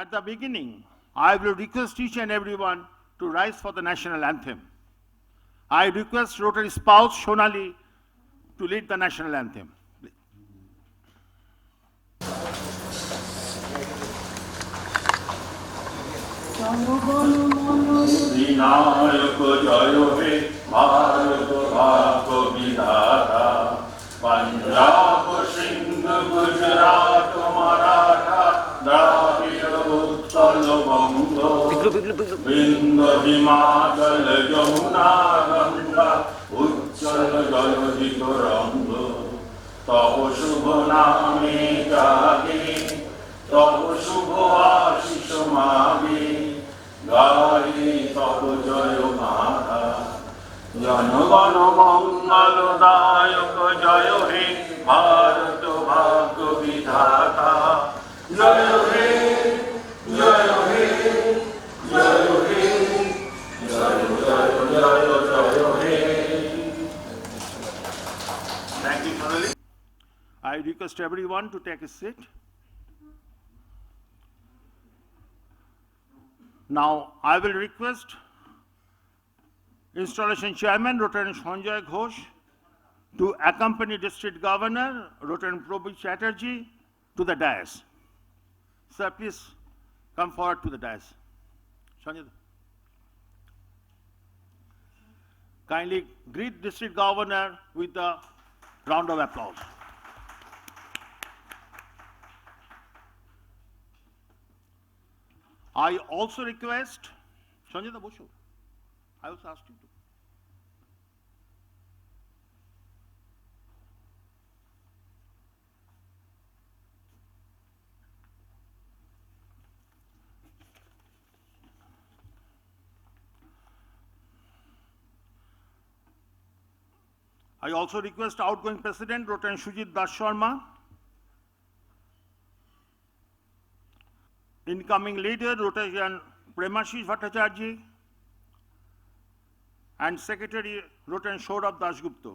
At the beginning, I will request each and everyone to rise for the national anthem. I request Rotary spouse Shonali to lead the national anthem. Vinayak জয় হে ভারত ভাগ্য বিধাতা पंजाब सिंध गुजरात मराठा द्राविड़ उत्कल बंग बिंद हिमाचल यमुना गंगा उज्जल जय रंग तव शुभ नामे जागे तव शुभ आशीष मागे गाये तव जय माता जनगण मंगलदायक जय हे भारत भाग्य विधाता जय हे जय हे जय हे जय जय जय जय हे। Thank you, Shonali. I request everyone to take a seat. Now, I will request Installation Chairman Rotarian Sanjay Ghosh to accompany District Governor Rotarian Prabhu Chatterjee to the dais. Sir, please come forward to the dais. Sanjay. Kindly greet District Governor with a round of applause. I also request, Sanjay Bosho, I also asked you to. I also request outgoing President Rotarian Shujit Das Sharma, incoming leader Rotarian Premashish Bhattacharya, and Secretary Rotarian Saurabh Dasgupta,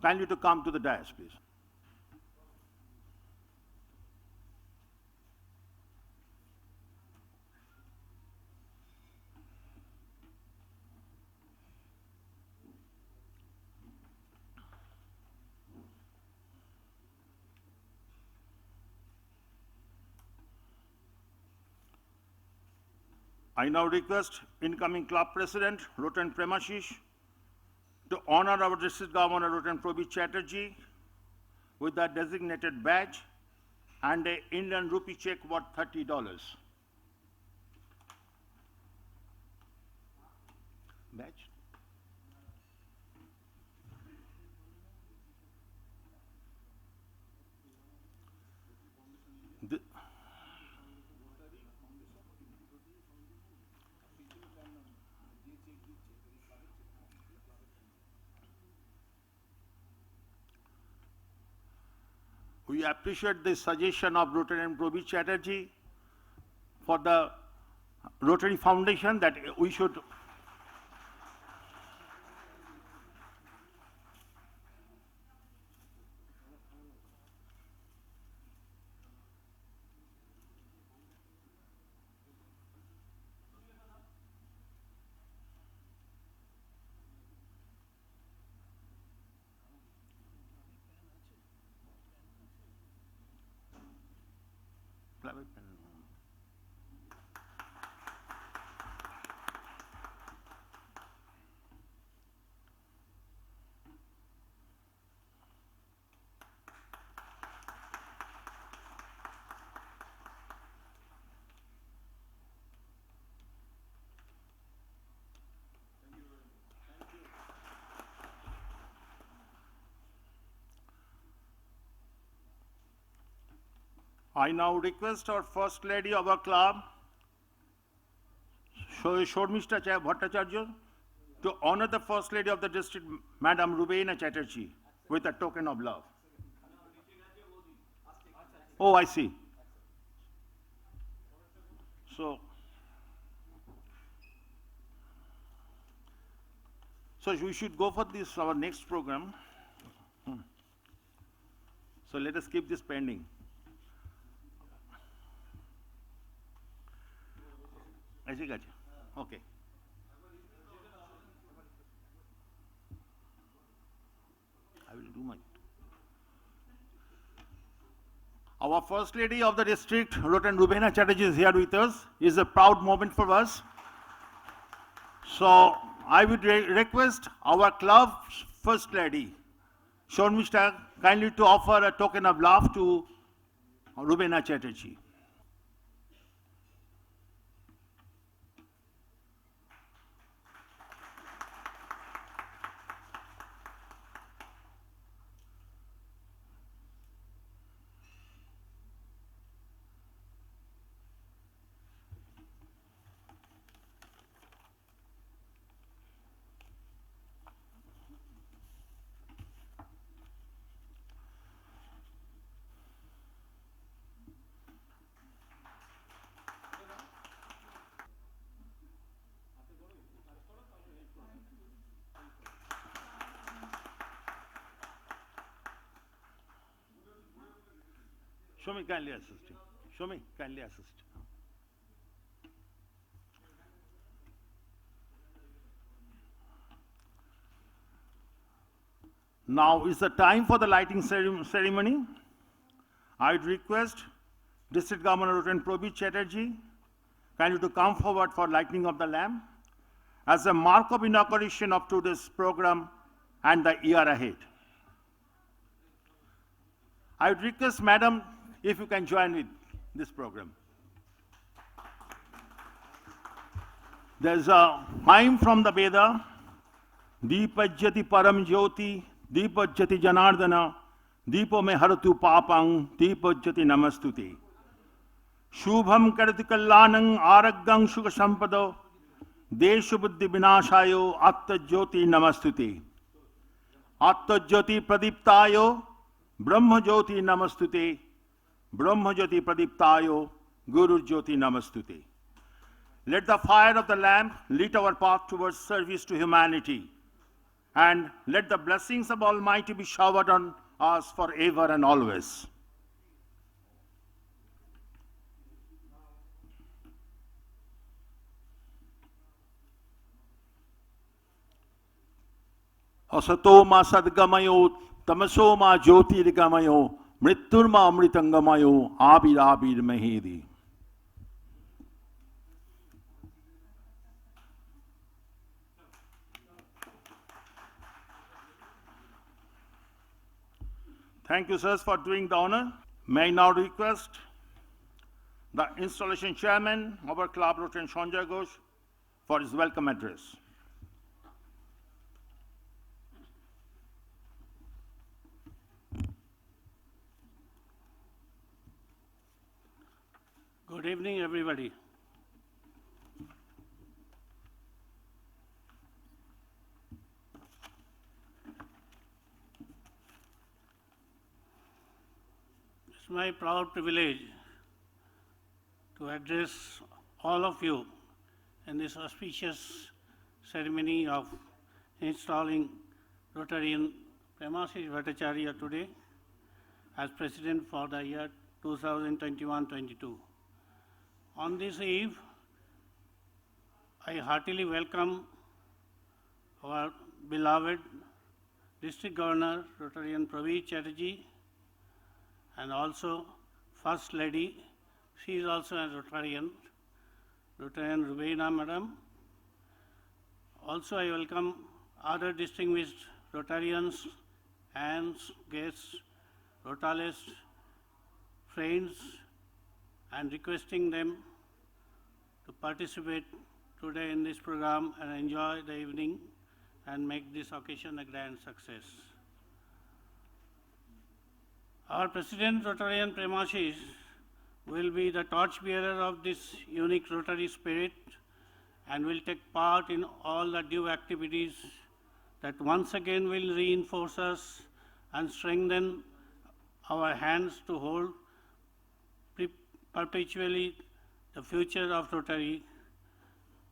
kindly to come to the dais, please. I now request incoming club president, Rotarian Premashish, to honor our district governor, Rotarian Prabhu Chatterjee, with the designated badge and a Indian rupee check worth $30. Badge? We appreciate the suggestion of Rotarian Prabhu Chatterjee for the Rotary Foundation that we should I now request our First Lady of our club, Shormishta Bhattacharya, to honor the First Lady of the district, Madam Rubeina Chatterjee, with a token of love. Oh, I see. So we should go for this, our next program. So let us keep this pending. ऐसे गए? Okay. I will do mine. Our First Lady of the district, Rotan Rubena Chatterjee, is here with us. It's a proud moment for us. So I would request our club's First Lady, Shormishta, kindly to offer a token of love to Rubena Chatterjee. Show me, kindly assist. Show me, kindly assist. Now is the time for the lighting ceremony. I would request District Governor Rotan Probit Chatterjee kindly to come forward for lighting of the lamp as a mark of inauguration of today's program and the year ahead. I would request, Madam, if you can join with this program. There's a hymn from the Veda, Deepajyati Param Jyoti, Deepajyati Janardana, Deepo me haratu papang, Deepajyati Namastuti. Shubham Karati Kallanang, Aragang Shuka Sampado, Deshu Buddhi Vinashayo, Atta Jyoti Namastuti. Atta Jyoti Pradiptayo, Brahma Jyoti Namastuti. Brahma Jyoti Pradiptayo, Guru Jyoti Namastuti. Let the fire of the lamp lit our path towards service to humanity. And let the blessings of Almighty be showered on us forever and always. Asato ma sadgamayo, tamaso ma jyotirgamayo, mritturma amritangamayo, abir abir mahedi. Thank you, sirs, for doing the honor. May I now request the installation chairman of our club, Rotan Sanjay Ghosh, for his welcome address. Good evening, everybody. It's my proud privilege to address all of you in this auspicious ceremony of installing Rotarian Premashish Bhattacharya today as President for the year 2021-22. On this eve, I heartily welcome our beloved District Governor Rotarian Probit Chatterjee and also First Lady, she is also a Rotarian Rubena Madam. Also I welcome other distinguished Rotarians, aunts, guests, Rotalists, friends, and requesting them to participate today in this program and enjoy the evening and make this occasion a grand success. Our President Rotarian Premashish will be the torchbearer of this unique Rotary spirit and will take part in all the due activities that once again will reinforce us and strengthen our hands to hold perpetually the future of Rotary.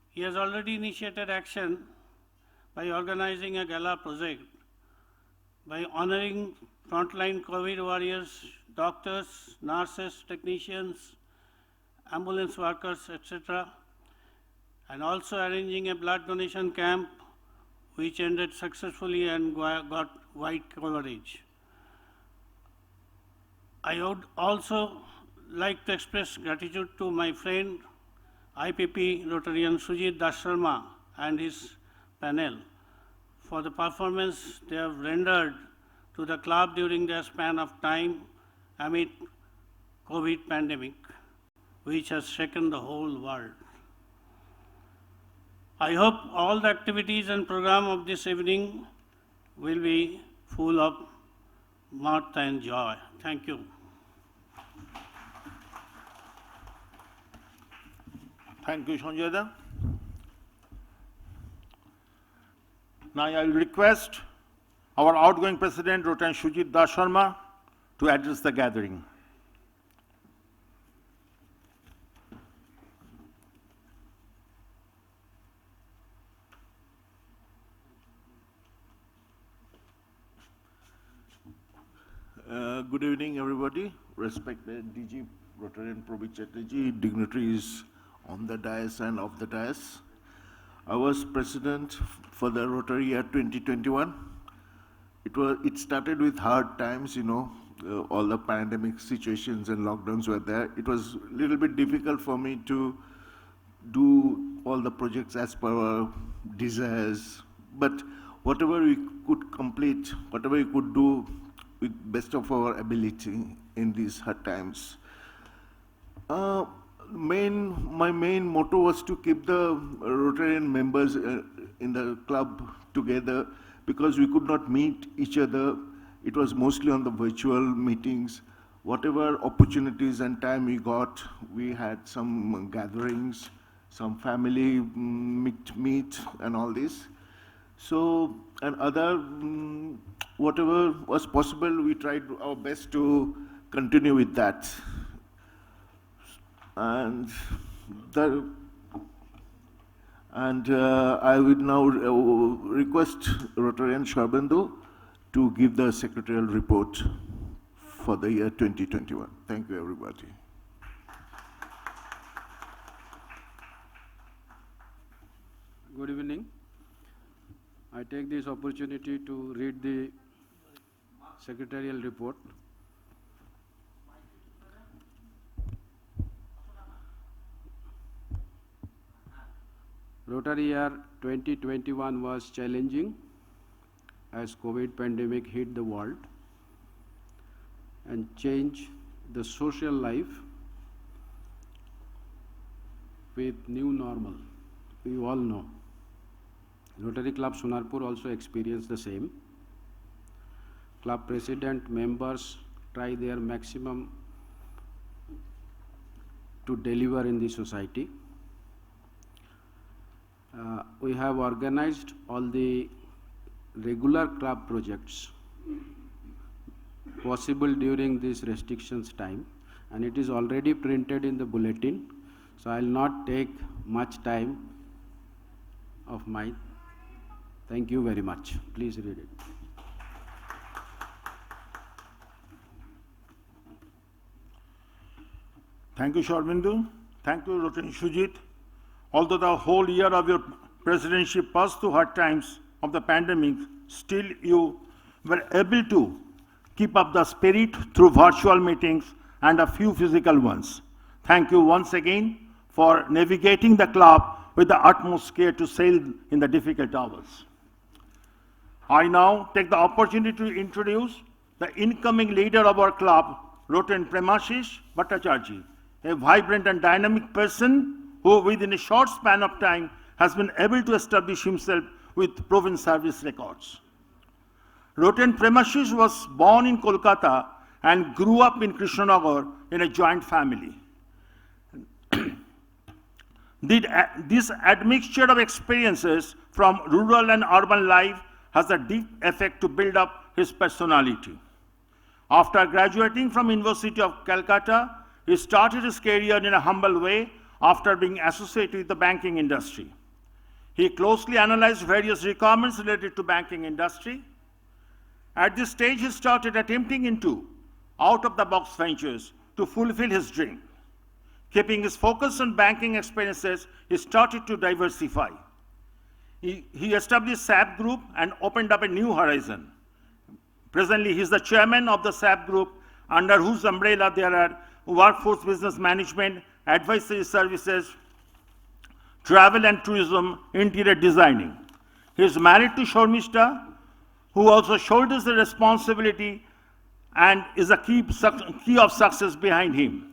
He has already initiated action by organizing a gala project, by honoring frontline COVID warriors, doctors, nurses, technicians, ambulance workers, etc., and also arranging a blood donation camp which ended successfully and got wide coverage. I would also like to express gratitude to my friend IPP Rotarian Sujit Das Sharma and his panel for the performance they have rendered to the club during their span of time amid COVID pandemic, which has shaken the whole world. I hope all the activities and program of this evening will be full of mirth and joy. Thank you. Thank you, Sanjay Da. Now I will request our outgoing President, Rotarian Sujit Das Sharma, to address the gathering. Good evening, everybody. Respected DG Rotarian Probit Chatterjee, dignitaries on the dais and off the dais. I was president for the Rotary year 2021. It started with hard times, all the pandemic situations and lockdowns were there. It was a little bit difficult for me to do all the projects as per our desires, but whatever we could complete, whatever we could do with best of our ability in these hard times. My main motto was to keep the Rotarian members in the club together because we could not meet each other. It was mostly on the virtual meetings. Whatever opportunities and time we got, we had some gatherings, some family meet and all this. So, and other, whatever was possible, we tried our best to continue with that. And I would now request Rotarian Sharbandhu to give the secretarial report for the year 2021. Thank you, everybody. Good evening. I take this opportunity to read the secretarial report. Rotary year 2021 was challenging as COVID pandemic hit the world and changed the social life with new normal. We all know. Rotary Club Sonarpur also experienced the same. Club president members try their maximum to deliver in the society. We have organized all the regular club projects possible during this restrictions time, and it is already printed in the bulletin, so I will not take much time of mine. Thank you very much. Please read it. Thank you, Sharbandhu. Thank you, Rotarian Sujit. Although the whole year of your presidency passed through hard times of the pandemic, still you were able to keep up the spirit through virtual meetings and a few physical ones. Thank you once again for navigating the club with the utmost care to sail in the difficult hours. I now take the opportunity to introduce the incoming leader of our club, Rotarian Premashish Bhattacharjee, a vibrant and dynamic person who within a short span of time has been able to establish himself with proven service records. Rotarian Premashish was born in Kolkata and grew up in Krishnanagar in a joint family. This admixture of experiences from rural and urban life has a deep effect to build up his personality. After graduating from University of Calcutta, he started his career in a humble way after being associated with the banking industry. He closely analyzed various requirements related to banking industry. At this stage, he started attempting into out-of-the-box ventures to fulfill his dream. Keeping his focus on banking experiences, he started to diversify. He established SAP Group and opened up a new horizon. Presently, he is the chairman of the SAP Group, under whose umbrella there are workforce business management, advisory services, travel and tourism, interior designing. He is married to Shormishta, who also shoulders the responsibility and is a key of success behind him.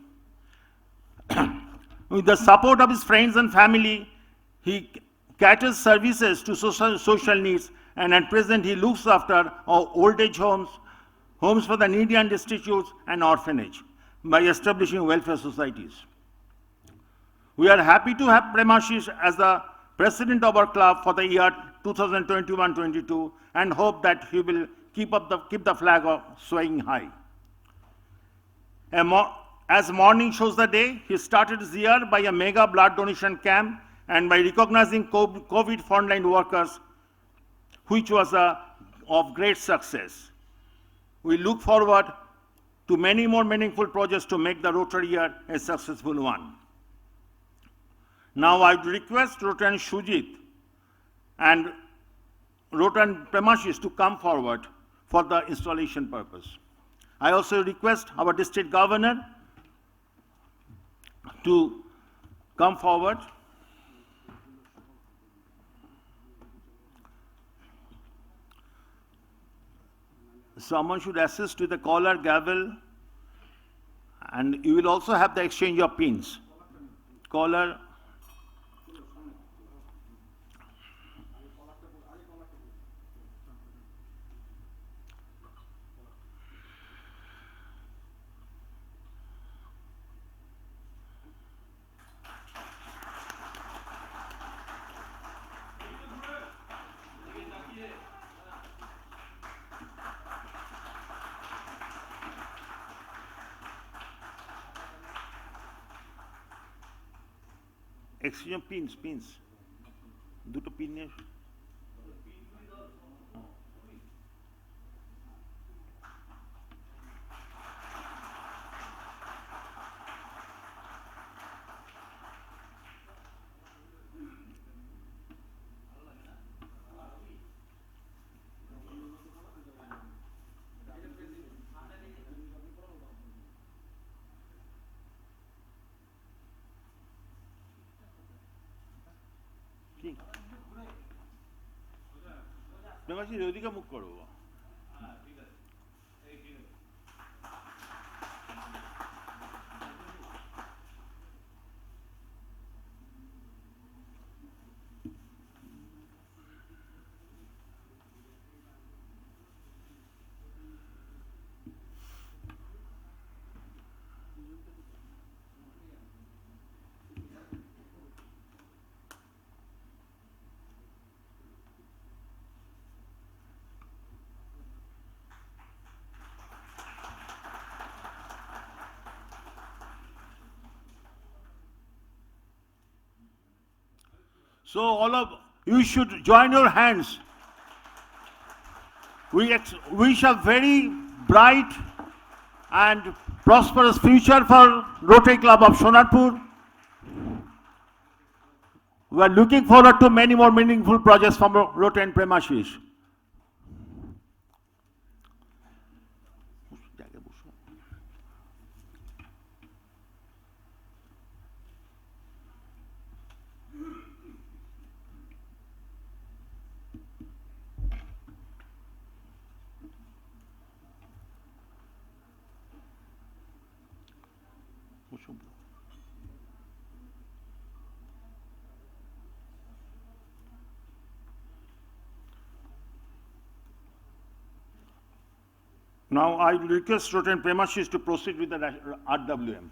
With the support of his friends and family, he caters services to social needs, and at present he looks after our old age homes, homes for the needy and destitute, and orphanage by establishing welfare societies. We are happy to have Premashish as the president of our club for the year 2021-22 and hope that he will keep the flag swaying high. As morning shows the day, he started his year by a mega blood donation camp and by recognizing COVID frontline workers, which was of great success. We look forward to many more meaningful projects to make the Rotary year a successful one. Now I would request Rotary Shujit and Rotary Premashish to come forward for the installation purpose. I also request our district governor to come forward. Someone should assist with the collar, gavel, and you will also have the exchange of pins. Collar. Exchange of pins. দুটো pin নিয়ে Premashish, ওদিকে মুখ করো। So all of you should join your hands. We wish a very bright and prosperous future for Rotary Club of Sonarpur. We are looking forward to many more meaningful projects from Rotary and Premashish. Now I will request Rotary and Premashish to proceed with the RWM.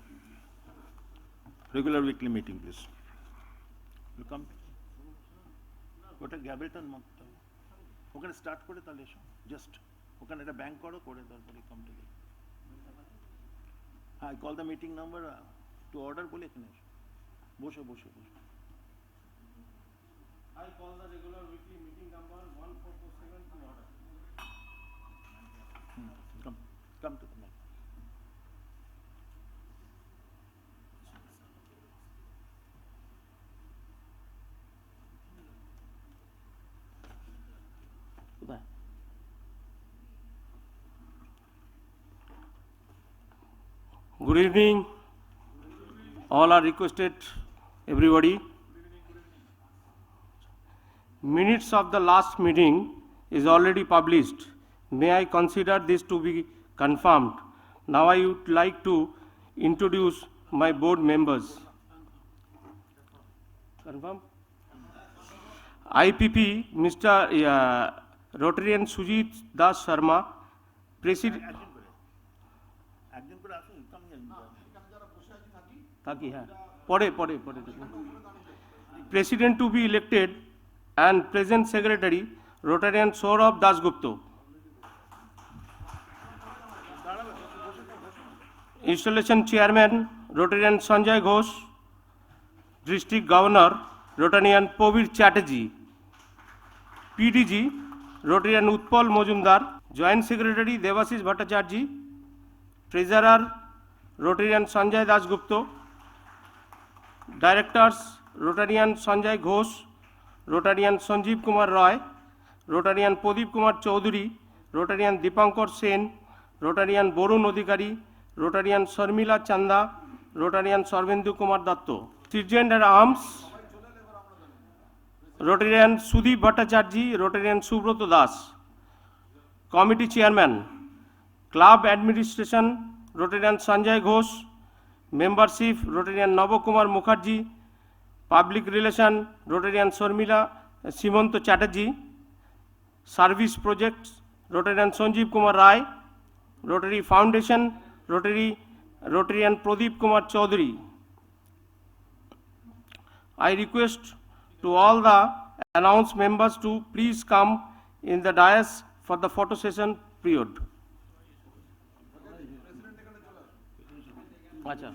Regular weekly meeting, please. You come. ওটা গ্যাবেলটা মারতে হবে ওখানে start করে তাহলে এসো just ওখানে একটা bank করো করে তারপরে কাম টু হ্যাঁ call the meeting number to order বলে এখানে এসো বসে I call the regular weekly meeting number 1447 to order. Come to the mic. কোথায়? Good evening. All are requested, everybody. Minutes of the last meeting is already published. May I consider this to be confirmed? Now I would like to introduce my board members. Confirm? IPP, Mr. Rotarian Sujit Das Sharma, President. President to be elected and present secretary Rotarian Saurabh Dasgupta. Installation chairman Rotarian Sanjay Ghosh. District governor Rotarian Probir Chatterjee. PDG Rotarian Utpal Mojumdar. Joint secretary Devashish Bhattacharjee. Treasurer Rotarian Sanjay Dasgupta. Directors Rotarian Sanjay Ghosh, Rotarian Sanjeev Kumar Roy, Rotarian Pradeep Kumar Chaudhary, Rotarian Dipankar Sen, Rotarian Borun Odhikari, Rotarian Sharmila Chanda, Rotarian Sarvendu Kumar Datto. Sergeant at Arms, Rotarian Sudeep Bhattacharjee, Rotarian Subroto Das. Committee Chairman, Club Administration, Rotarian Sanjay Ghosh, Membership, Rotarian Navakumar Mukherjee, Public Relation, Rotarian Sharmila Simanto Chatterjee, Service Projects, Rotarian Sanjeev Kumar Rai, Rotary Foundation, Rotarian Pradeep Kumar Chaudhary. I request to all the announced members to please come in the dais for the photo session period. अच्छा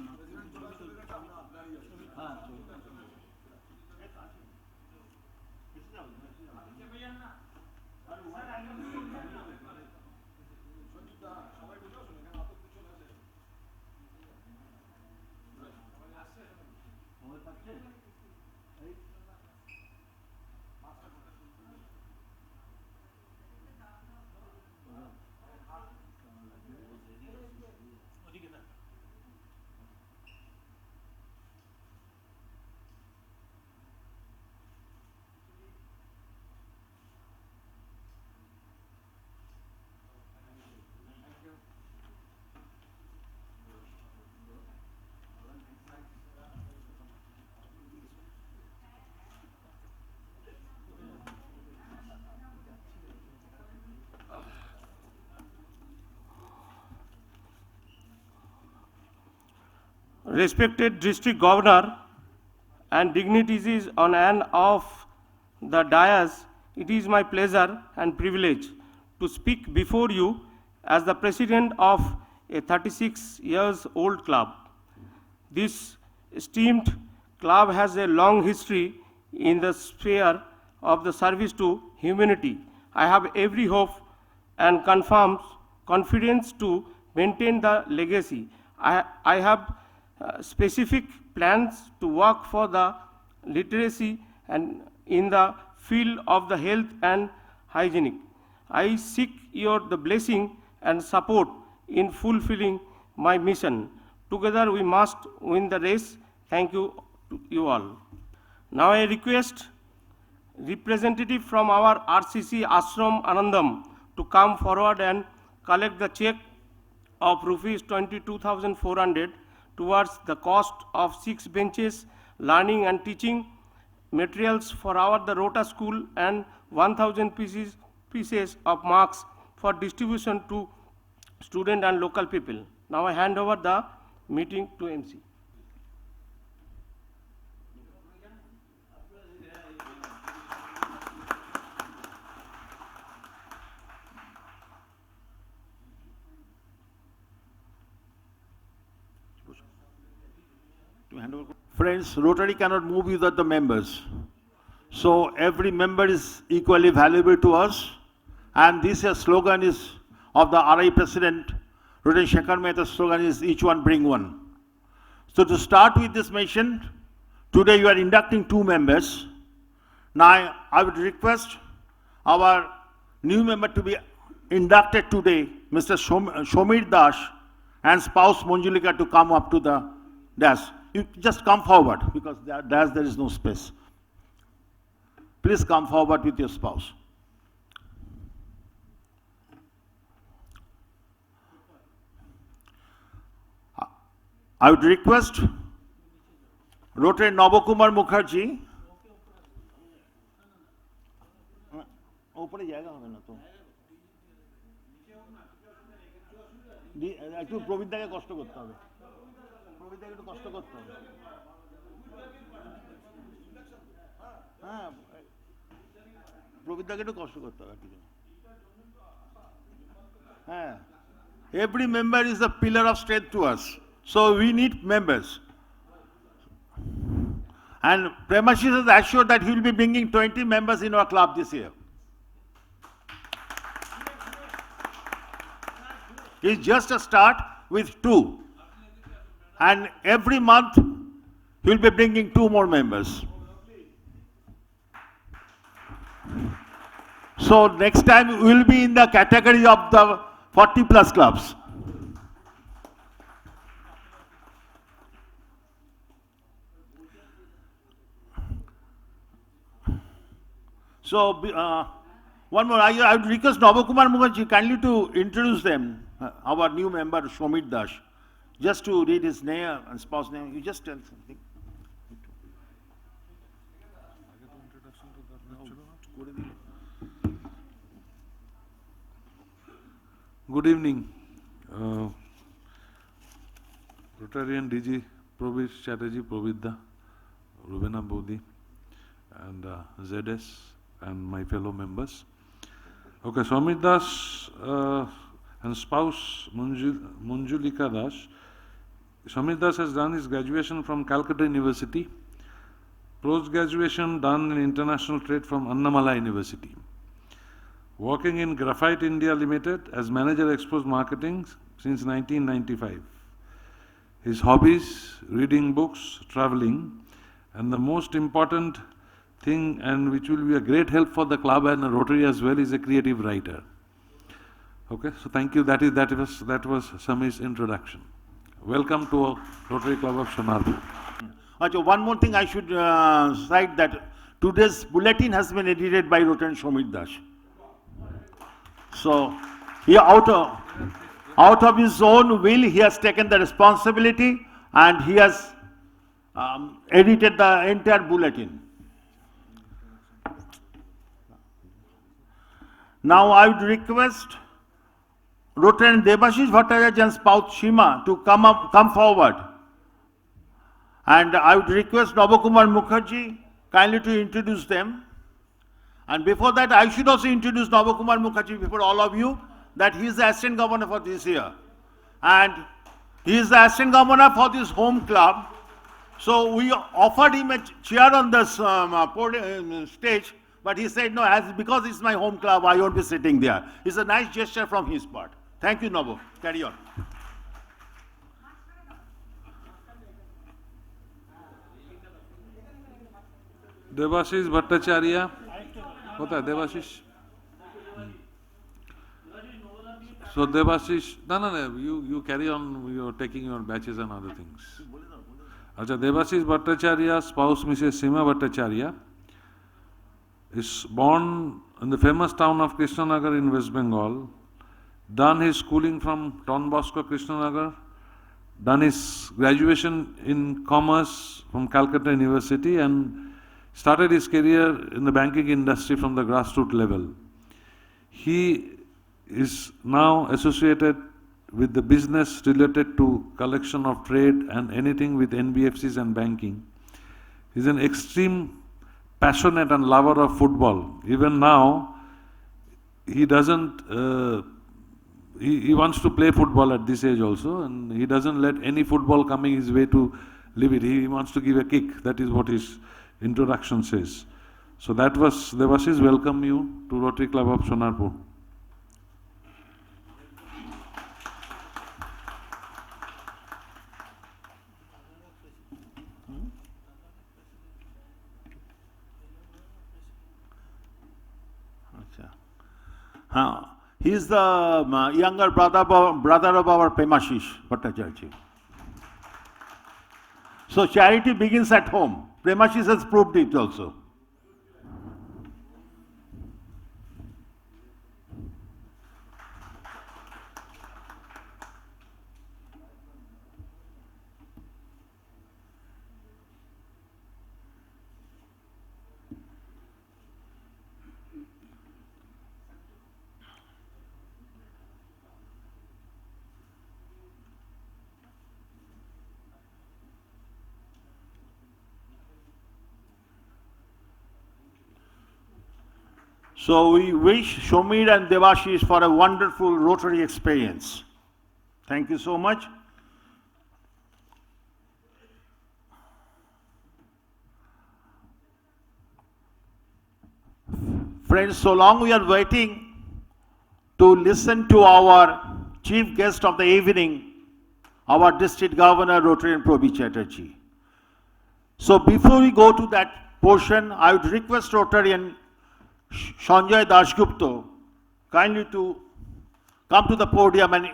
Respected District Governor and dignitaries on and off the dais, it is my pleasure and privilege to speak before you as the president of a 36 years old club. This esteemed club has a long history in the sphere of the service to humanity. I have every hope and confidence to maintain the legacy. I have specific plans to work for the literacy and in the field of the health and hygienic. I seek the blessing and support in fulfilling my mission. Together we must win the race. Thank you to you all. Now I request representative from our RCC Ashram Anandam to come forward and collect the check of rupees 22,400 towards the cost of 6 benches, learning and teaching materials for the Rota school and 1,000 pieces of marks for distribution to student and local people. Now I hand over the meeting to MC. Friends, Rotary cannot move without the members. So every member is equally valuable to us. And this slogan is of the RI President, Rotary Shekhar Mehta's slogan is each one bring one. So to start with this mission, today you are inducting 2 members. Now I would request our new member to be inducted today, Mr. Shomir Das and spouse Manjulika to come up to the dais. You just come forward because there is no space. Please come forward with your spouse. I would request Rotary Nabakumar Mukherjee. ওপরে জায়গা হবে না তো একটু প্রবীরদাকে কষ্ট করতে হবে প্রবীরদাকে একটু কষ্ট করতে হবে হ্যাঁ প্রবীরদাকে একটু কষ্ট করতে হবে হ্যাঁ every member is a pillar of strength to us so we need members and Premashish has assured that he will be bringing 20 members in our club this year. It's just a start with 2. And every month, he'll be bringing 2 more members. So next time, we'll be in the category of the 40 plus clubs. So, one more, I would request Nabakumar Mukherjee kindly to introduce them. Our new member Shomir Das, just to read his name and spouse name. You just tell something. Good evening, Rotarian DG Probir Chatterjee, Probidda, Rubena Bodhi, and ZS, and my fellow members. Okay, Shomir Das and spouse Manjulika Das. Shomir Das has done his graduation from Calcutta University, post-graduation done in international trade from Annamala University. Working in Graphite India Limited as manager export marketing since 1995. His hobbies, reading books, traveling, and the most important thing, and which will be a great help for the club and the Rotary as well, is a creative writer. Okay, so thank you. That was Samir's introduction. Welcome to Rotary Club of Sonarpur. One more thing I should cite that today's bulletin has been edited by Rotary Shomir Das. So he out of his own will, he has taken the responsibility and he has edited the entire bulletin. Now I would request Rotarian Debashish Bhattacharya and spouse Shima to come forward. And I would request Nabakumar Mukherjee kindly to introduce them. And before that, I should also introduce Nabakumar Mukherjee before all of you, that he is the assistant governor for this year. And he is the assistant governor for this home club. So we offered him a chair on this stage, but he said, no, because it's my home club, I won't be sitting there. It's a nice gesture from his part. Thank you, Nabo. Carry on. Debashish Bhattacharya. What is Debashish? So Debashish, no, you carry on, you're taking your batches and other things. Acha, Debashish Bhattacharya, spouse Mrs. Sima Bhattacharya, is born in the famous town of Krishnanagar in West Bengal, done his schooling from Don Bosco Krishnanagar, done his graduation in commerce from Calcutta University, and started his career in the banking industry from the grassroots level. He is now associated with the business related to collection of trade and anything with NBFCs and banking. He's an extreme passionate and lover of football. Even now, he doesn't, he wants to play football at this age also, and he doesn't let any football coming his way to leave it. He wants to give a kick. That is what his introduction says. So that was, Debashish, welcome you to Rotary Club of Sonarpur. He is the younger brother of our Premashish Bhattacharya. So charity begins at home. Premashish has proved it also. So we wish Shomir and Devashish for a wonderful Rotary experience. Thank you so much. Friends, so long we are waiting to listen to our chief guest of the evening, our District Governor, Rotarian Probi Chatterjee. So before we go to that portion, I would request Rotarian Sanjay Dasgupta kindly to come to the podium and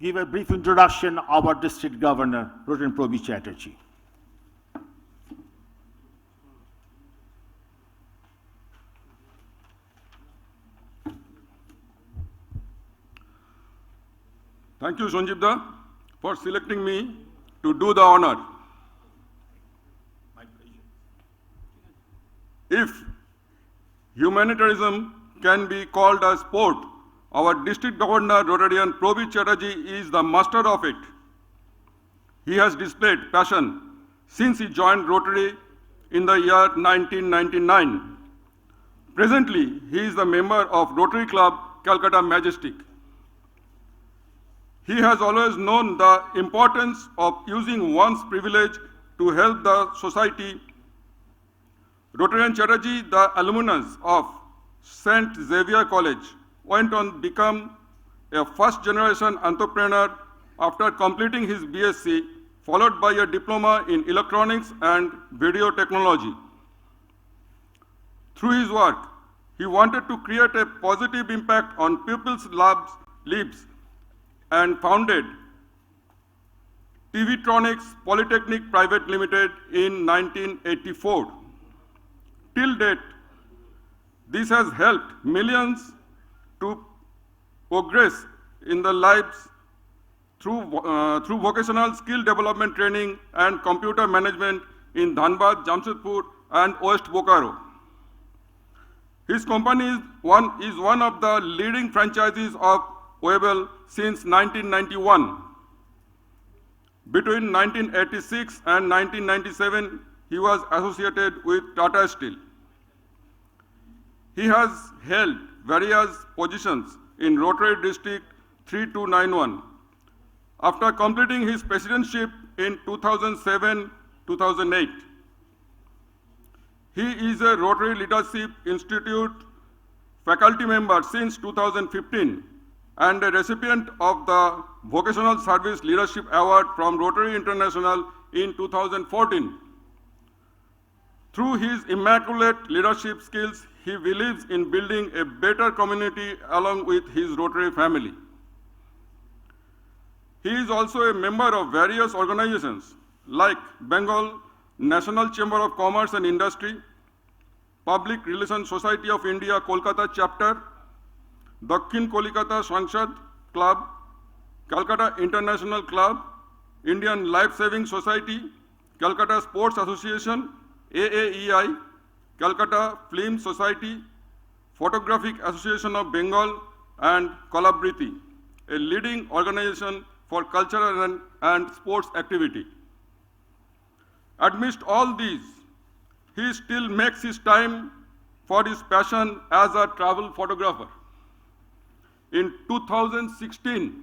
give a brief introduction of our District Governor, Rotarian Probi Chatterjee. Thank you, Sanjeev Da, for selecting me to do the honor. My pleasure. If humanitarianism can be called a sport, our District Governor, Rotarian Probi Chatterjee, is the master of it. He has displayed passion since he joined Rotary in the year 1999. Presently, he is the member of Rotary Club, Calcutta Majestic. He has always known the importance of using one's privilege to help the society. Rotarian Chatterjee, the alumnus of St. Xavier College, went on to become a first-generation entrepreneur after completing his BSc, followed by a diploma in electronics and video technology. Through his work, he wanted to create a positive impact on people's lives and founded TVtronics Polytechnic Private Limited in 1984. Till date, this has helped millions to progress in their lives through vocational skill development training and computer management in Dhanbad, Jamshedpur, and West Bokaro. His company is one of the leading franchises of Webel since 1991. Between 1986 and 1997, he was associated with Tata Steel. He has held various positions in Rotary District 3291. After completing his presidency in 2007-2008, he is a Rotary Leadership Institute faculty member since 2015 and a recipient of the Vocational Service Leadership Award from Rotary International in 2014. Through his immaculate leadership skills, he believes in building a better community along with his Rotary family. He is also a member of various organizations like Bengal National Chamber of Commerce and Industry, Public Relations Society of India, Kolkata Chapter, Dakshin Kolkata Sanshad Club, Calcutta International Club, Indian Life Saving Society, Calcutta Sports Association, AAEI, Calcutta Film Society, Photographic Association of Bengal, and Kalabriti, a leading organization for cultural and sports activity. Amidst all these, he still makes his time for his passion as a travel photographer. In 2016,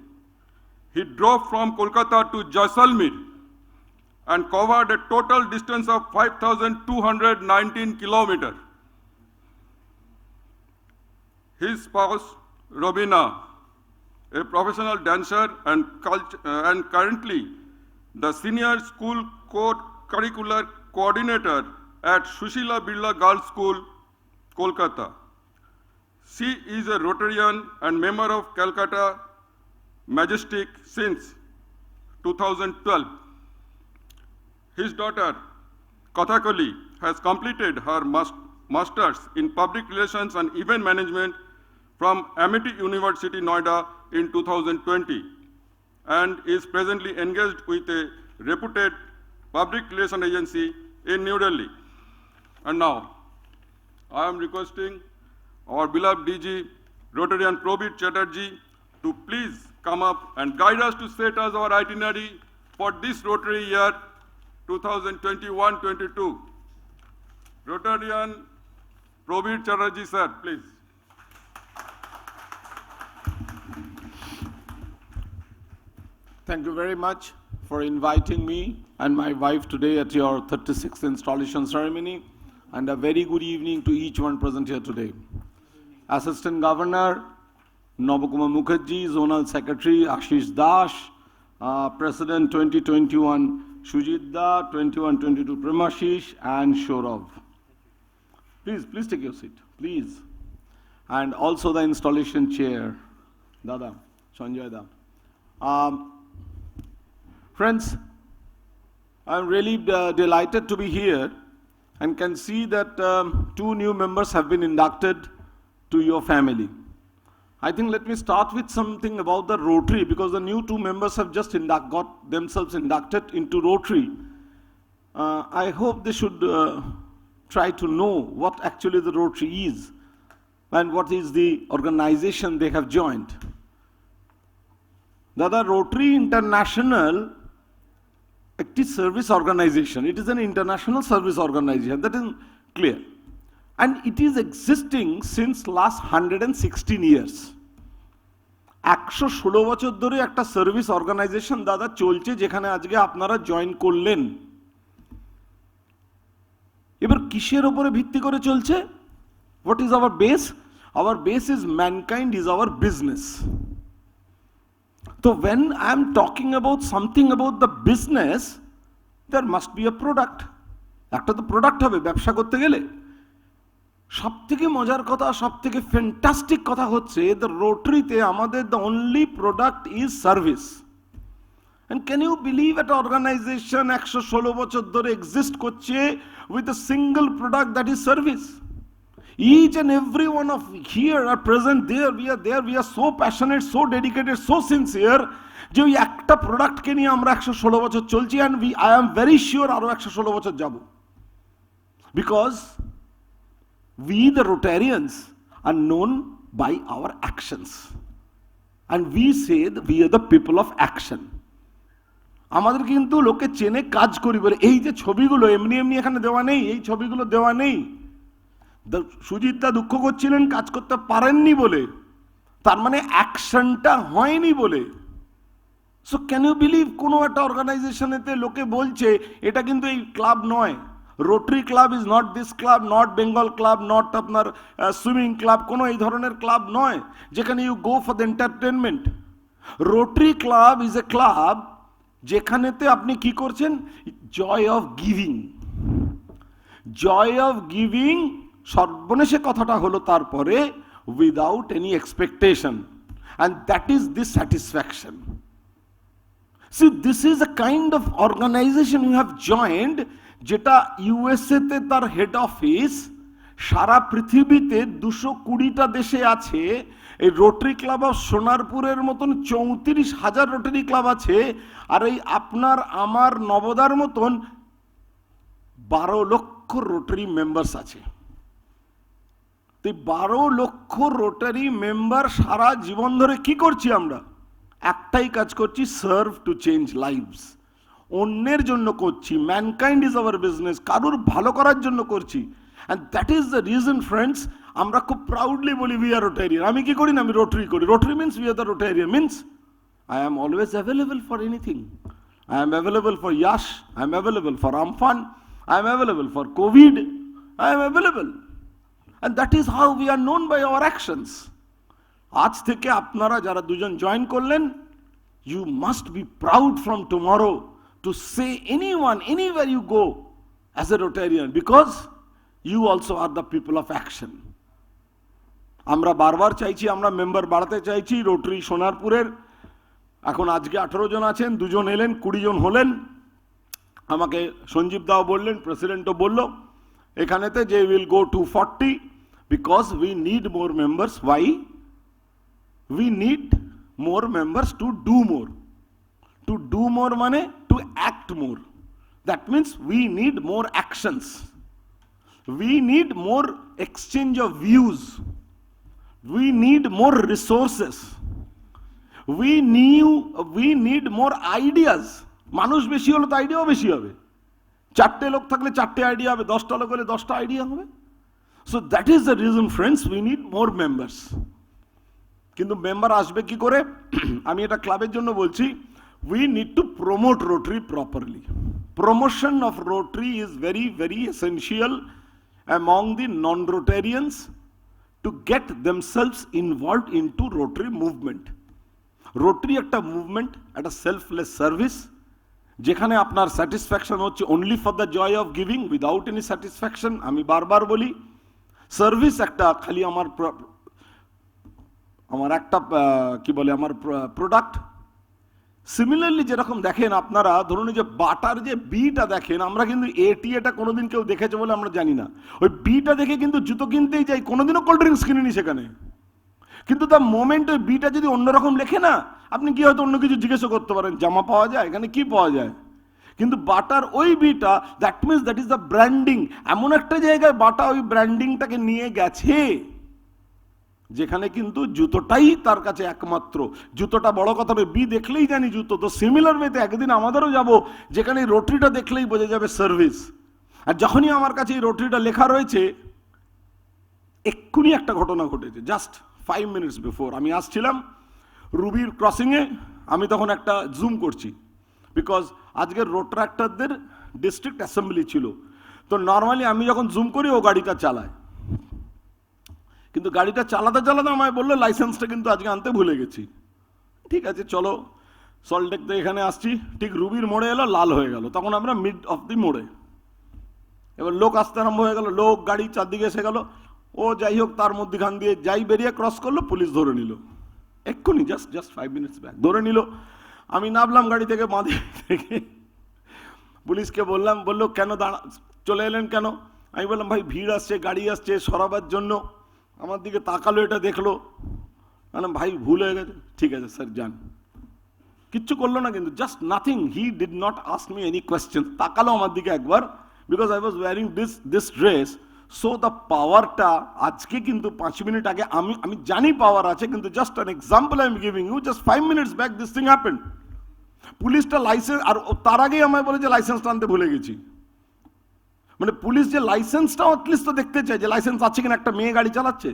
he drove from Kolkata to Jaisalmer and covered a total distance of 5,219 kilometers. His spouse, Robina, a professional dancer and currently the senior school curricular coordinator at Sushila Birla Girls School, Kolkata. She is a Rotarian and member of Calcutta Majestic since 2012. His daughter, Kathakali, has completed her Masters in Public Relations and Event Management from Amity University, Noida in 2020 and is presently engaged with a reputed public relations agency in New Delhi. And now, I am requesting our beloved DG, Rotarian Probit Chatterjee, to please come up and guide us to set us our itinerary for this Rotary year 2021-22. Rotarian Probit Chatterjee, sir, please. Thank you very much for inviting me and my wife today at your 36th installation ceremony, and a very good evening to each one present here today. Assistant Governor Nabakumar Mukherjee, Zonal Secretary Ashish Das, President 2021 Shujit Da, 21-22 Premashish, and Shorav. Please take your seat, please. And also the installation chair, Dada, Sanjay Da. Friends, I'm really delighted to be here and can see that 2 new members have been inducted to your family. I think let me start with something about the Rotary, because the new 2 members have just got themselves inducted into Rotary. I hope they should try to know what actually the Rotary is and what is the organization they have joined. The Rotary International একটি service organization. It is an international service organization, that is clear. And it is existing since last 116 years. 116 বছর ধরে একটা service organisation দাদা চলছে, যেখানে আজকে আপনারা join করলেন। এবার কিসের উপরে ভিত্তি করে চলছে? What is our base? Our base is mankind is our business. So when I am talking about something about the business, there must be a product. একটা তো প্রোডাক্ট হবে ব্যবসা করতে গেলে। সবথেকে মজার কথা, সবথেকে ফ্যান্টাস্টিক কথা হচ্ছে the Rotary-তে আমাদের the only product is service. And can you believe an organization 116 বছর ধরে exist করছে with a single product, that is service? Each and every one of here are present there, we are so passionate, so dedicated, so sincere, যে ওই একটা প্রোডাক্টকে নিয়ে আমরা 116 বছর চলছি, and I am very sure আরো 116 বছর যাব, because we the Rotarians are known by our actions, and we say that we are the people of action. আমাদের কিন্তু লোকে চেনে কাজ করি বলে। এই যে ছবিগুলো এমনি এমনি এখানে দেওয়া নেই, এই ছবিগুলো দেওয়া নেই। সুজিতদা দুঃখ করছিলেন কাজ করতে পারেননি বলে, তার মানে অ্যাকশনটা হয়নি বলে। সো ক্যান ইউ বিলিভ কোনো একটা অর্গানাইজেশনেতে লোকে বলছে এটা কিন্তু এই ক্লাব নয়, Rotary club is not this club, not Bengal club, not আপনার সুইমিং ক্লাব, কোনো এই ধরনের ক্লাব নয় যেখানে you go for the entertainment. Rotary club is a club যেখানেতে আপনি কি করছেন? Joy of giving. Joy of giving সর্বনেশে কথাটা হলো তারপরে without any expectation, and that is this satisfaction. See, this is a kind of organization you have joined, যেটা ইউএসএ-তে তার হেড অফিস, সারা পৃথিবীতে 220টা দেশে আছে। এই রোটারি ক্লাব অফ সোনারপুরের মতন 34,000 রোটারি ক্লাব আছে, আর এই আপনার আমার নবদার মতন 12 লক্ষ রোটারি মেম্বার্স আছে। 12 লক্ষ রোটারি মেম্বার সারা জীবন ধরে কি করছি আমরা? একটাই কাজ করছি, সার্ভ টু চেঞ্জ লাইভস। অন্যের জন্য করছি, ম্যানকাইন্ড ইজ আওয়ার বিজনেস, কারোর ভালো করার জন্য করছি। And that is the reason friends, আমরা খুব প্রাউডলি বলি উই আর রোটারিয়ান। আমি কি করি না, আমি রোটারি করি। Rotary means we are the Rotarian, means I am always available for anything. I am available for Yash, I am available for Amphan, I am available for Covid, I am available. And that is how we are known by our actions. আজ থেকে আপনারা যারা দুজন join করলেন, you must be proud from tomorrow to say anyone, anywhere you go as a Rotarian, because you also are the people of action. আমরা বারবার চাইছি, আমরা মেম্বার বাড়াতে চাইছি রোটারি সোনারপুরের। এখন আজকে 18 জন আছেন, 2 জন এলেন, 20 জন হলেন। আমাকে সঞ্জীব দাও বললেন, প্রেসিডেন্টও বলল এখানেতে যে will go to 40 because we need more members. Why? We need more members to do more. To do more মানে to act more. That means we need more actions. We need more exchange of views. We need more resources. We need more ideas. মানুষ বেশি হলে তো আইডিয়াও বেশি হবে। 4টে লোক থাকলে 4টে idea হবে, 10টা লোক হলে 10টা আইডিয়া হবে। So that is the reason, friends, we need more members. কিন্তু মেম্বার আসবে কি করে? আমি এটা ক্লাবের জন্য বলছি, we need to promote Rotary properly. Promotion of Rotary is very, very essential among the non-Rotarians to get themselves involved into Rotary movement. Rotary একটা movement, একটা selfless service, যেখানে আপনার স্যাটিসফ্যাকশন হচ্ছে only for the joy of giving without any satisfaction. আমি বারবার বলি, service একটা খালি আমার একটা কি বলে আমার প্রোডাক্ট। সিমিলারলি যেরকম দেখেন আপনারা, ধরুন যে বাটার যে বিটা দেখেন, আমরা কিন্তু এটা কোনোদিন কেউ দেখেছে বলে আমরা জানি না। ওই বিটা দেখে কিন্তু জুতো কিনতেই যাই, কোনোদিনও কোল্ড ড্রিঙ্কস কিনিনি সেখানে। কিন্তু তার মোমেন্ট ওই বিটা যদি অন্যরকম লেখে না, আপনি কি হয়তো অন্য কিছু জিজ্ঞাসা করতে পারেন, জামা পাওয়া যায় এখানে, কি পাওয়া যায়। কিন্তু বাটার ওই beta, that means that is the branding. এমন একটা জায়গায় বাটা ওই ব্র্যান্ডিংটাকে নিয়ে গেছে যেখানে কিন্তু জুতোটাই তার কাছে একমাত্র। জুতোটা বড় কথা নয়, বি দেখলেই জানি জুতো। তো সিমিলার ওয়েতে একদিন আমাদেরও যাব যেখানে এই রোটারিটা দেখলেই বোঝা যাবে সার্ভিস। আর যখনই আমার কাছে এই রোটারিটা লেখা রয়েছে, এক্ষুনি একটা ঘটনা ঘটেছে, জাস্ট 5 minutes বিফোর আমি আসছিলাম রুবির ক্রসিংয়ে, আমি তখন একটা জুম করছি, বিকজ আজকের রোটারাক্টরদের ডিস্ট্রিক্ট অ্যাসেম্বলি ছিল। তো নর্মালি আমি যখন জুম করি ও গাড়িটা চালায়, কিন্তু গাড়িটা চালাতে চালাতে আমায় বললো লাইসেন্সটা কিন্তু আজকে আনতে ভুলে গেছি। ঠিক আছে চলো, সল্টলেক থেকে এখানে আসছি, ঠিক রুবির মোড়ে এলো, লাল হয়ে গেল। তখন আমরা মিড অফ দি মোড়ে, এবার লোক আসতে আরম্ভ হয়ে গেল, লোক গাড়ি চারদিকে এসে গেল। ও যাই হোক, তার মধ্যখান দিয়ে যাই বেরিয়ে ক্রস করলো, পুলিশ ধরে নিল এক্ষুনি, জাস্ট 5 minutes ব্যাক ধরে নিল। আমি নামলাম গাড়ি থেকে, বাঁধে থেকে পুলিশকে বললাম, বললো কেন দাঁড়া চলে এলেন কেন? আমি বললাম ভাই ভিড় আসছে, গাড়ি আসছে সরাবার জন্য। আমার দিকে তাকালো, এটা দেখলো, বললাম ভাই ভুল হয়ে গেছে। ঠিক আছে স্যার যান। কিচ্ছু করলো না কিন্তু, just nothing, he did not ask me any question. তাকালো আমার দিকে একবার, because I was wearing this dress. So the পাওয়ারটা আজকে কিন্তু 5 মিনিট আগে আমি জানি পাওয়ার আছে, কিন্তু just an example I am giving you, just 5 minutes back this thing happened. পুলিশটা লাইসেন্স, আর তার আগেই আমায় বলে যে লাইসেন্সটা আনতে ভুলে গেছি। মানে পুলিশ যে লাইসেন্সটাও অ্যাটলিস্ট তো দেখতে চায় যে লাইসেন্স আছে কিনা, একটা মেয়ে গাড়ি চালাচ্ছে,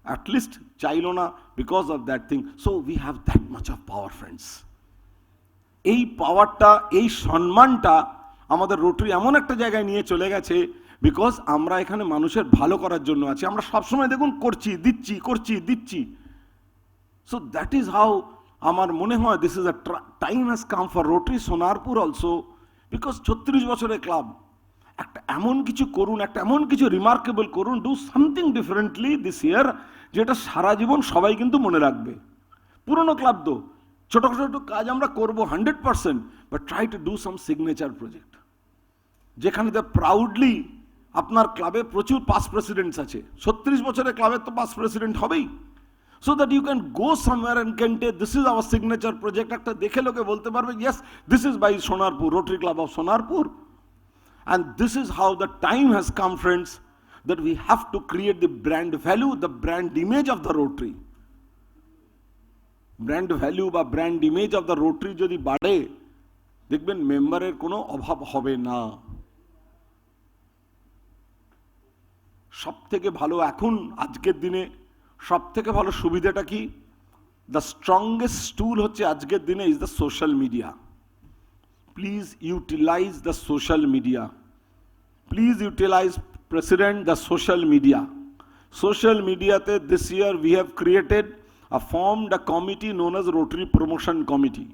অ্যাটলিস্ট চাইলো না, because of that thing. So we have that much of power friends. এই পাওয়ারটা, এই সম্মানটা আমাদের রোটারি এমন একটা জায়গায় নিয়ে চলে গেছে, বিকজ আমরা এখানে মানুষের ভালো করার জন্য আছি। আমরা সবসময় দেখুন করছি দিচ্ছি। সো দ্যাট ইজ হাউ আমার মনে হয় this is a time has come for Rotary Sonarpur also, because 36 বছরের ক্লাব। একটা এমন কিছু করুন, একটা এমন কিছু রিমার্কেবল করুন, ডু সামথিং ডিফারেন্টলি দিস ইয়ার, যেটা সারা জীবন সবাই কিন্তু মনে রাখবে। পুরনো ক্লাব তো ছোট ছোট কাজ আমরা করবো 100%, but try to do some signature project, যেখানে প্রাউডলি আপনার ক্লাবে প্রচুর পাস্ট প্রেসিডেন্টস আছে। 36 বছরের ক্লাবের তো পাস্ট প্রেসিডেন্ট হবেই। So that you can go somewhere and can say this is our signature project, একটা দেখে লোকে বলতে পারবে yes, this is by Sonarpur, Rotary Club of Sonarpur. And this is how the time has come, friends, that we have to create the brand value, the brand image of the Rotary. Brand value বা brand image of the Rotary যদি বাড়ে, দেখবেন মেম্বারের কোনো অভাব হবে না। সব থেকে ভালো এখন আজকের দিনে সব থেকে ভালো সুবিধাটা কি? দ্য স্ট্রংগেস্ট টুল হচ্ছে আজকের দিনে is the social media. Please utilise the social media. Please utilise president the social media. Social মিডিয়াতে this year we have created formed a committee known as Rotary Promotion Committee.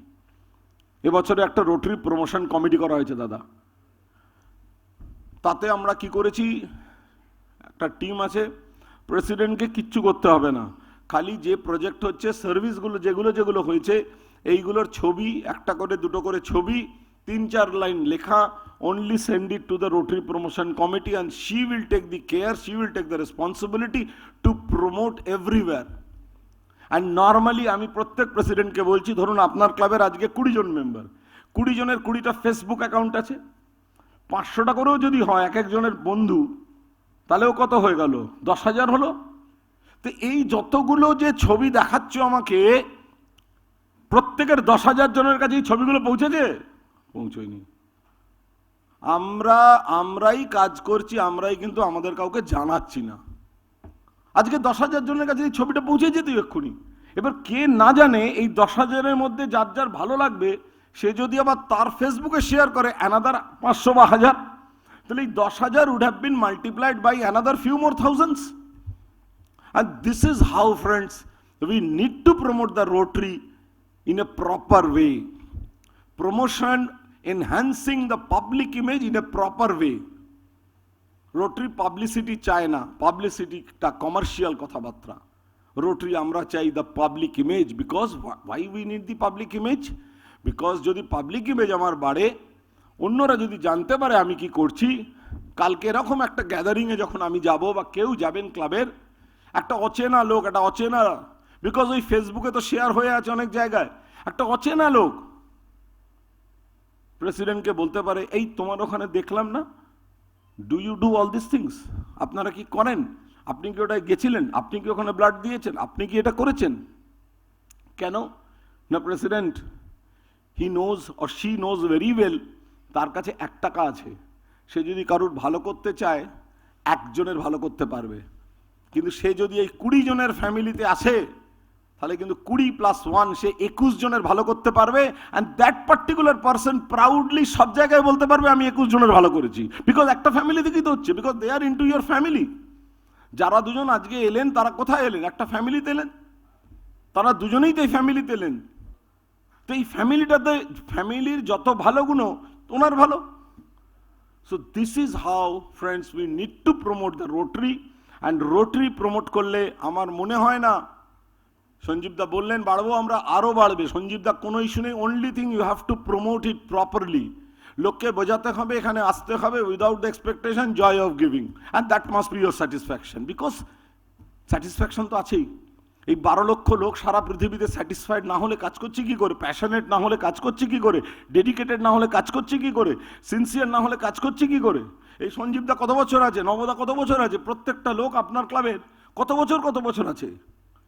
এবছরে একটা rotary promotion committee করা হয়েছে দাদা। তাতে আমরা কি করেছি, একটা টিম আছে, প্রেসিডেন্টকে কিচ্ছু করতে হবে না, খালি যে প্রজেক্ট হচ্ছে সার্ভিসগুলো যেগুলো হয়েছে এইগুলোর ছবি, একটা করে দুটো করে ছবি, 3-4 লাইন লেখা, only send it to the Rotary Promotion Committee and she will take the care, she will take the responsibility to promote everywhere. And normally আমি প্রত্যেক প্রেসিডেন্টকে বলছি, ধরুন আপনার ক্লাবের আজকে 20 জন মেম্বার, 20 জনের 20টা ফেসবুক অ্যাকাউন্ট আছে, 500টা করেও যদি হয় এক একজনের বন্ধু, তাহলেও কত হয়ে গেল, 10,000 হলো। তো এই যতগুলো যে ছবি দেখাচ্ছ আমাকে, প্রত্যেকের 10,000 জনের কাছে এই ছবিগুলো পৌঁছেছে? পৌঁছয়নি। আমরাই কাজ করছি, আমরাই কিন্তু আমাদের কাউকে জানাচ্ছি না। আজকে 10,000 জনের কাছে এই ছবিটা পৌঁছে যেত এক্ষুনি। এবার কে না জানে এই 10,000-এর মধ্যে যার যার ভালো লাগবে, সে যদি আবার তার ফেসবুকে শেয়ার করে অ্যানাদার 500 বা 1000, তাহলে এই 10,000 would have been multiplied by another few more thousands. And this is how, friends, we need to promote the Rotary in a proper way. Promotion, enhancing the public image in a proper way. Rotary publicity চায় না, পাবলিসিটিটা commercial কথাবার্তা। Rotary আমরা চাই the public image, because why we need the public image? Because যদি public image আমার বাড়ে, অন্যরা যদি জানতে পারে আমি কি করছি, কালকে এরকম একটা গ্যাদারিংয়ে যখন আমি যাব বা কেউ যাবেন ক্লাবের, একটা অচেনা লোক, একটা অচেনা, বিকজ ওই ফেসবুকে তো শেয়ার হয়ে আছে অনেক জায়গায়, একটা অচেনা লোক প্রেসিডেন্টকে বলতে পারে, এই তোমার ওখানে দেখলাম না, do you do all this things? আপনারা কি করেন? আপনি কি ওটায় গেছিলেন? আপনি কি ওখানে ব্লাড দিয়েছেন? আপনি কি এটা করেছেন? কেন না? President, he knows or she knows very well, তার কাছে 1 টাকা আছে, সে যদি কারুর ভালো করতে চায় একজনের ভালো করতে পারবে, কিন্তু সে যদি এই 20 জনের ফ্যামিলিতে আসে, তাহলে কিন্তু 20 + 1 সে 21 জনের ভালো করতে পারবে। And that particular person proudly সব জায়গায় বলতে পারবে আমি 21 জনের ভালো করেছি, বিকজ একটা ফ্যামিলি থেকেই তো হচ্ছে, because they are into your family. যারা দুজন আজকে এলেন তারা কোথায় এলেন? একটা ফ্যামিলিতে এলেন, তারা দুজনেই তো এই ফ্যামিলিতে এলেন। তো এই ফ্যামিলিটাতে, ফ্যামিলির যত ভালো গুণ ওনার ভালো। So this is how, friends, we need to promote the rotary. And rotary promote করলে আমার মনে হয় না, সঞ্জীবদা বললেন বাড়বো আমরা, আরও বাড়বে। সঞ্জীবদা কোনো ইস্যু নেই, only thing you have to promote it properly. লোককে বোঝাতে হবে এখানে আসতে হবে without the expectation, joy of giving, and that must be your satisfaction, because satisfaction তো আছেই। এই 12 লক্ষ লোক সারা পৃথিবীতে স্যাটিসফাইড না হলে কাজ করছে কি করে? প্যাশনেট না হলে কাজ করছে কি করে? ডেডিকেটেড না হলে কাজ করছে কি করে? সিনসিয়ার না হলে কাজ করছে কি করে? এই সঞ্জীবদা কত বছর আছে, নবদা কত বছর আছে, প্রত্যেকটা লোক আপনার ক্লাবের কত বছর আছে,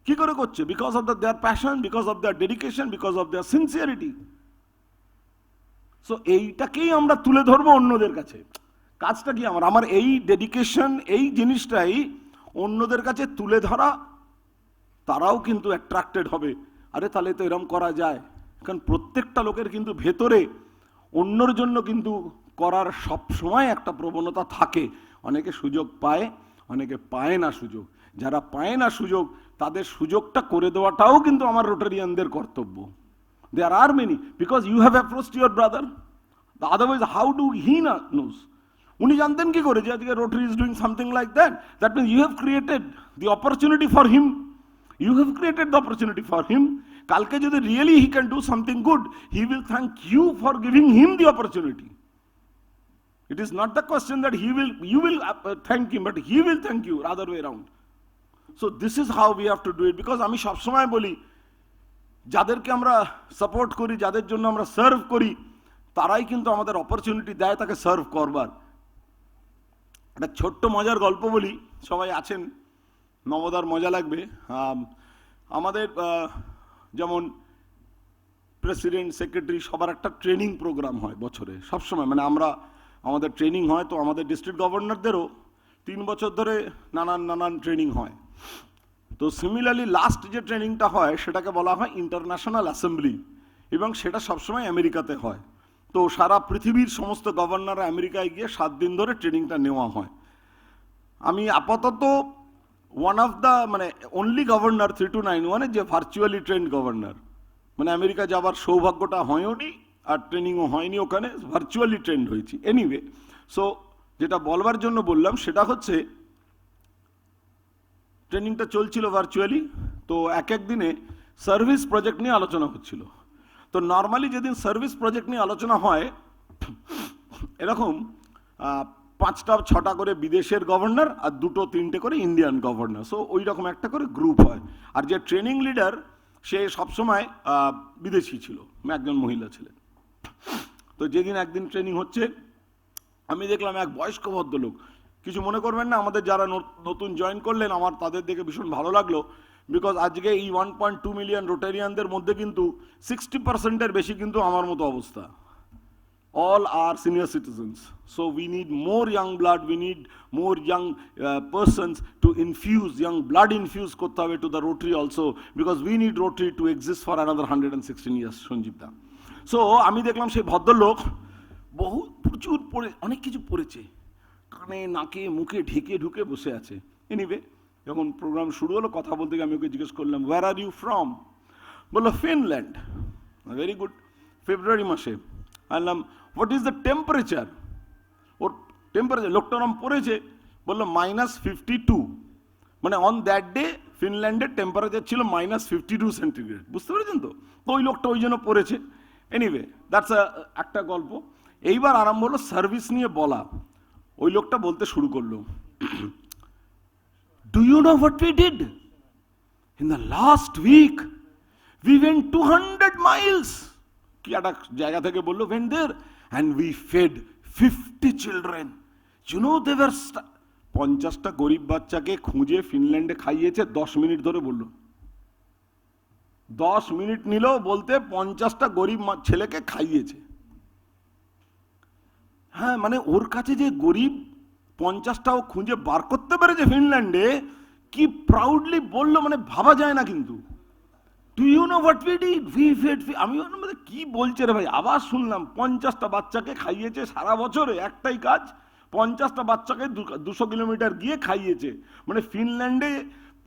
কি করে করছে? Because of their passion, because of their dedication, because of their sincerity. So এইটাকেই আমরা তুলে ধরবো অন্যদের কাছে। কাজটা কি আমার এই ডেডিকেশন, এই জিনিসটাই অন্যদের কাছে তুলে ধরা, তারাও কিন্তু অ্যাট্রাক্টেড হবে, আরে তাহলে তো এরকম করা যায়। কারণ প্রত্যেকটা লোকের কিন্তু ভেতরে অন্যর জন্য কিন্তু করার সব সময় একটা প্রবণতা থাকে। অনেকে সুযোগ পায়, অনেকে পায় না সুযোগ। যারা পায় না সুযোগ, তাদের সুযোগটা করে দেওয়াটাও কিন্তু আমার রোটারিয়ানদের কর্তব্য। There are many, because you have approached your brother. Otherwise, how do he knows? উনি জানতেন কি করে যে আজকে rotary is doing something like that? That means you have created the opportunity for him. You have created the opportunity for him. কালকে যদি really he can do something good, he will thank you for giving him the opportunity. It is not the question that you will thank him, but he will thank you, other way around. So this is how we have to do it, because আমি সবসময় বলি, যাদেরকে আমরা support করি, যাদের জন্য আমরা serve করি, তারাই কিন্তু আমাদের অপরচুনিটি দেয় তাকে সার্ভ করবার। একটা ছোট্ট মজার গল্প বলি, সবাই আছেন, নবদার মজা লাগবে। আমাদের যেমন প্রেসিডেন্ট, সেক্রেটারি সবার একটা ট্রেনিং প্রোগ্রাম হয় বছরে, সবসময়, মানে আমাদের ট্রেনিং হয়। তো আমাদের ডিস্ট্রিক্ট গভর্নরদেরও 3 বছর ধরে নানান ট্রেনিং হয়। তো সিমিলারলি লাস্ট যে ট্রেনিংটা হয় সেটাকে বলা হয় ইন্টারন্যাশনাল অ্যাসেম্বলি, এবং সেটা সবসময় আমেরিকাতে হয়। তো সারা পৃথিবীর সমস্ত গভর্নররা আমেরিকায় গিয়ে 7 দিন ধরে ট্রেনিংটা নেওয়া হয়। আমি আপাতত ওয়ান অফ দ্য, মানে অনলি গভর্নর 3291 যে ভার্চুয়ালি ট্রেন্ড গভর্নর, মানে আমেরিকা যাবার সৌভাগ্যটা হয়নি আর ট্রেনিংও হয়নি, ওখানে ভার্চুয়ালি ট্রেন্ড হয়েছি। এনিওয়ে, সো যেটা বলবার জন্য বললাম সেটা হচ্ছে, ট্রেনিংটা চলছিল ভার্চুয়ালি, তো এক এক দিনে সার্ভিস প্রজেক্ট নিয়ে আলোচনা হচ্ছিল। তো নর্মালি যেদিন সার্ভিস প্রজেক্ট নিয়ে আলোচনা হয় এরকম 5টা 6টা করে বিদেশের গভর্নর আর 2টো 3টে করে ইন্ডিয়ান গভর্নর, সো ওই রকম একটা করে গ্রুপ হয়। আর যে ট্রেনিং লিডার সে সবসময় বিদেশি ছিল, একজন মহিলা ছিলেন। তো যেদিন একদিন ট্রেনিং হচ্ছে আমি দেখলাম এক বয়স্ক ভদ্রলোক, কিছু মনে করবেন না, আমাদের যারা নতুন জয়েন করলেন আমার তাদের দেখে ভীষণ ভালো লাগলো, বিকজ আজকে এই 1.2 মিলিয়ন রোটারিয়ানদের মধ্যে কিন্তু 60%-এর বেশি কিন্তু আমার মতো অবস্থা। All are senior citizens. So we need more young blood, we need more young persons to infuse, young blood infuse korte hobe to the Rotary also, because we need Rotary to exist for another 116 years, Sanjeev da. So আমি দেখলাম সেই ভদ্রলোক বহু প্রচুর পড়ে, অনেক কিছু পড়েছে, কানে নাকে মুখে ঢেকে ঢুকে বসে আছে। এনিওয়ে যখন প্রোগ্রাম শুরু হলো কথা বলতে গিয়ে আমি ওকে জিজ্ঞেস করলাম, ওয়্যার আর ইউ ফ্রম? বললো ফিনল্যান্ড। ভেরি গুড, ফেব্রুয়ারি মাসে। আনলাম what is the temperature? Or temperature লোকটা নাম পড়েছে, বললো -52, মানে অন দ্যাট ডে ফিনল্যান্ডের টেম্পারেচার ছিল -52 সেন্টিগ্রেড। বুঝতে পেরেছেন তো? তো ওই লোকটা ওই জন্য পড়েছে। এনিওয়ে দ্যাটস একটা গল্প। এইবার আরম্ভ হলো সার্ভিস নিয়ে বলা। ওই লোকটা বলতে শুরু করলো, do you know what we did in the last week? We went 200 miles. কি একটা জায়গা থেকে বললো, went there and we fed 50 children. You know they were 50টা গরিব বাচ্চাকে খুঁজে ফিনল্যান্ডে খাইয়েছে 10 মিনিট ধরে। বললো 10 মিনিট নিল বলতে 50টা গরিব ছেলেকে খাইয়েছে। হ্যাঁ, মানে ওর কাছে যে গরিব 50টাও খুঁজে বার করতে পেরেছে ফিনল্যান্ডে, কি প্রাউডলি বললো, মানে ভাবা যায় না। কিন্তু do you know what we did? We fed. আমি কি বলছে রে ভাই? আবার শুনলাম 50টা বাচ্চাকে খাইয়েছে সারা বছরে, একটাই কাজ, 50টা বাচ্চাকে 200 কিলোমিটার গিয়ে খাইয়েছে। মানে ফিনল্যান্ডে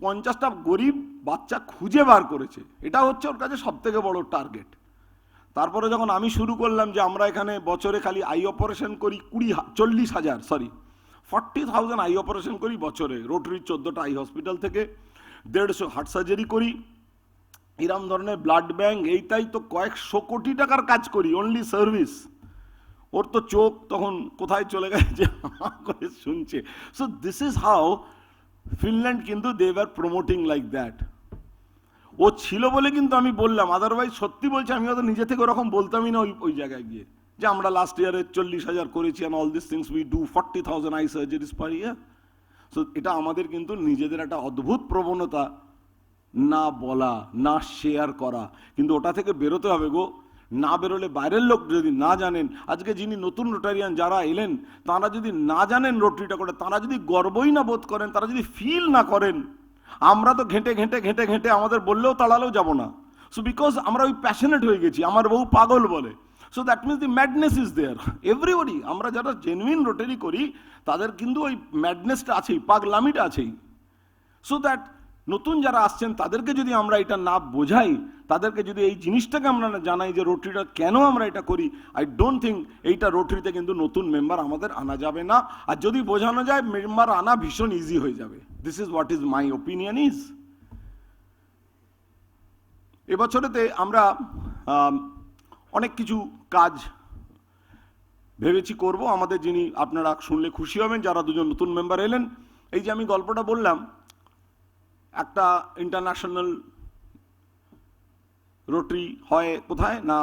50টা গরিব বাচ্চা খুঁজে বার করেছে। এটা হচ্ছে ওর কাছে সব থেকে বড় টার্গেট। তারপরে যখন আমি শুরু করলাম যে আমরা এখানে বছরে খালি আই অপারেশন করি 40,000 আই অপারেশন করি বছরে, রোটারির 14টা আই হসপিটাল থেকে 150 হার্ট সার্জারি করি, এরম ধরনের ব্লাড ব্যাংক, এইটাই তো কয়েকশো কোটি টাকার কাজ করি, অনলি সার্ভিস। ওর তো চোখ তখন কোথায় চলে গেছে করে শুনছে। So this is how Finland কিন্তু they were promoting like that. ও ছিল বলে কিন্তু আমি বললাম, আদারওয়াইজ সত্যি বলছি আমি হয়তো নিজে থেকে ওরকম বলতামই না ওই জায়গায় গিয়ে, যে আমরা লাস্ট ইয়ারে 40,000 করেছি and all these things we do 40,000 eye surgeries per year. So এটা আমাদের কিন্তু নিজেদের একটা অদ্ভুত প্রবণতা, না বলা, না শেয়ার করা। কিন্তু ওটা থেকে বেরোতে হবে গো। না বেরোলে বাইরের লোক যদি না জানেন, আজকে যিনি নতুন রোটারিয়ান যারা এলেন তারা যদি না জানেন রোটারিটা করে, তারা যদি গর্বই না বোধ করেন, তারা যদি ফিল না করেন, আমরা তো ঘেঁটে ঘেঁটে ঘেঁটে ঘেঁটে আমাদের বললেও তাড়ালেও যাব না। সো বিকজ আমরা ওই প্যাশনেট হয়ে গেছি, আমার বউ পাগল বলে। So that means the madness is there. Everybody, আমরা যারা জেনুইন রোটারি করি তাদের কিন্তু ওই ম্যাডনেসটা আছেই, পাগলামিটা আছেই। সো দ্যাট নতুন যারা আসছেন তাদেরকে যদি আমরা এটা না বোঝাই, তাদেরকে যদি এই জিনিসটাকে আমরা জানাই যে রোটারিটা কেন আমরা এটা করি, আই ডোন্ট থিঙ্ক এইটা রোটারিতে কিন্তু নতুন মেম্বার আমাদের আনা যাবে না। আর যদি বোঝানো যায় মেম্বার আনা ভীষণ ইজি হয়ে যাবে। This is what is my opinion is. এবছরেতে আমরা অনেক কিছু কাজ ভেবেছি করব আমাদের, যিনি আপনারা শুনলে খুশি হবেন যারা দুজন নতুন মেম্বার এলেন। এই যে আমি গল্পটা বললাম, একটা ইন্টারন্যাশনাল রোটারি হয় কোথায় না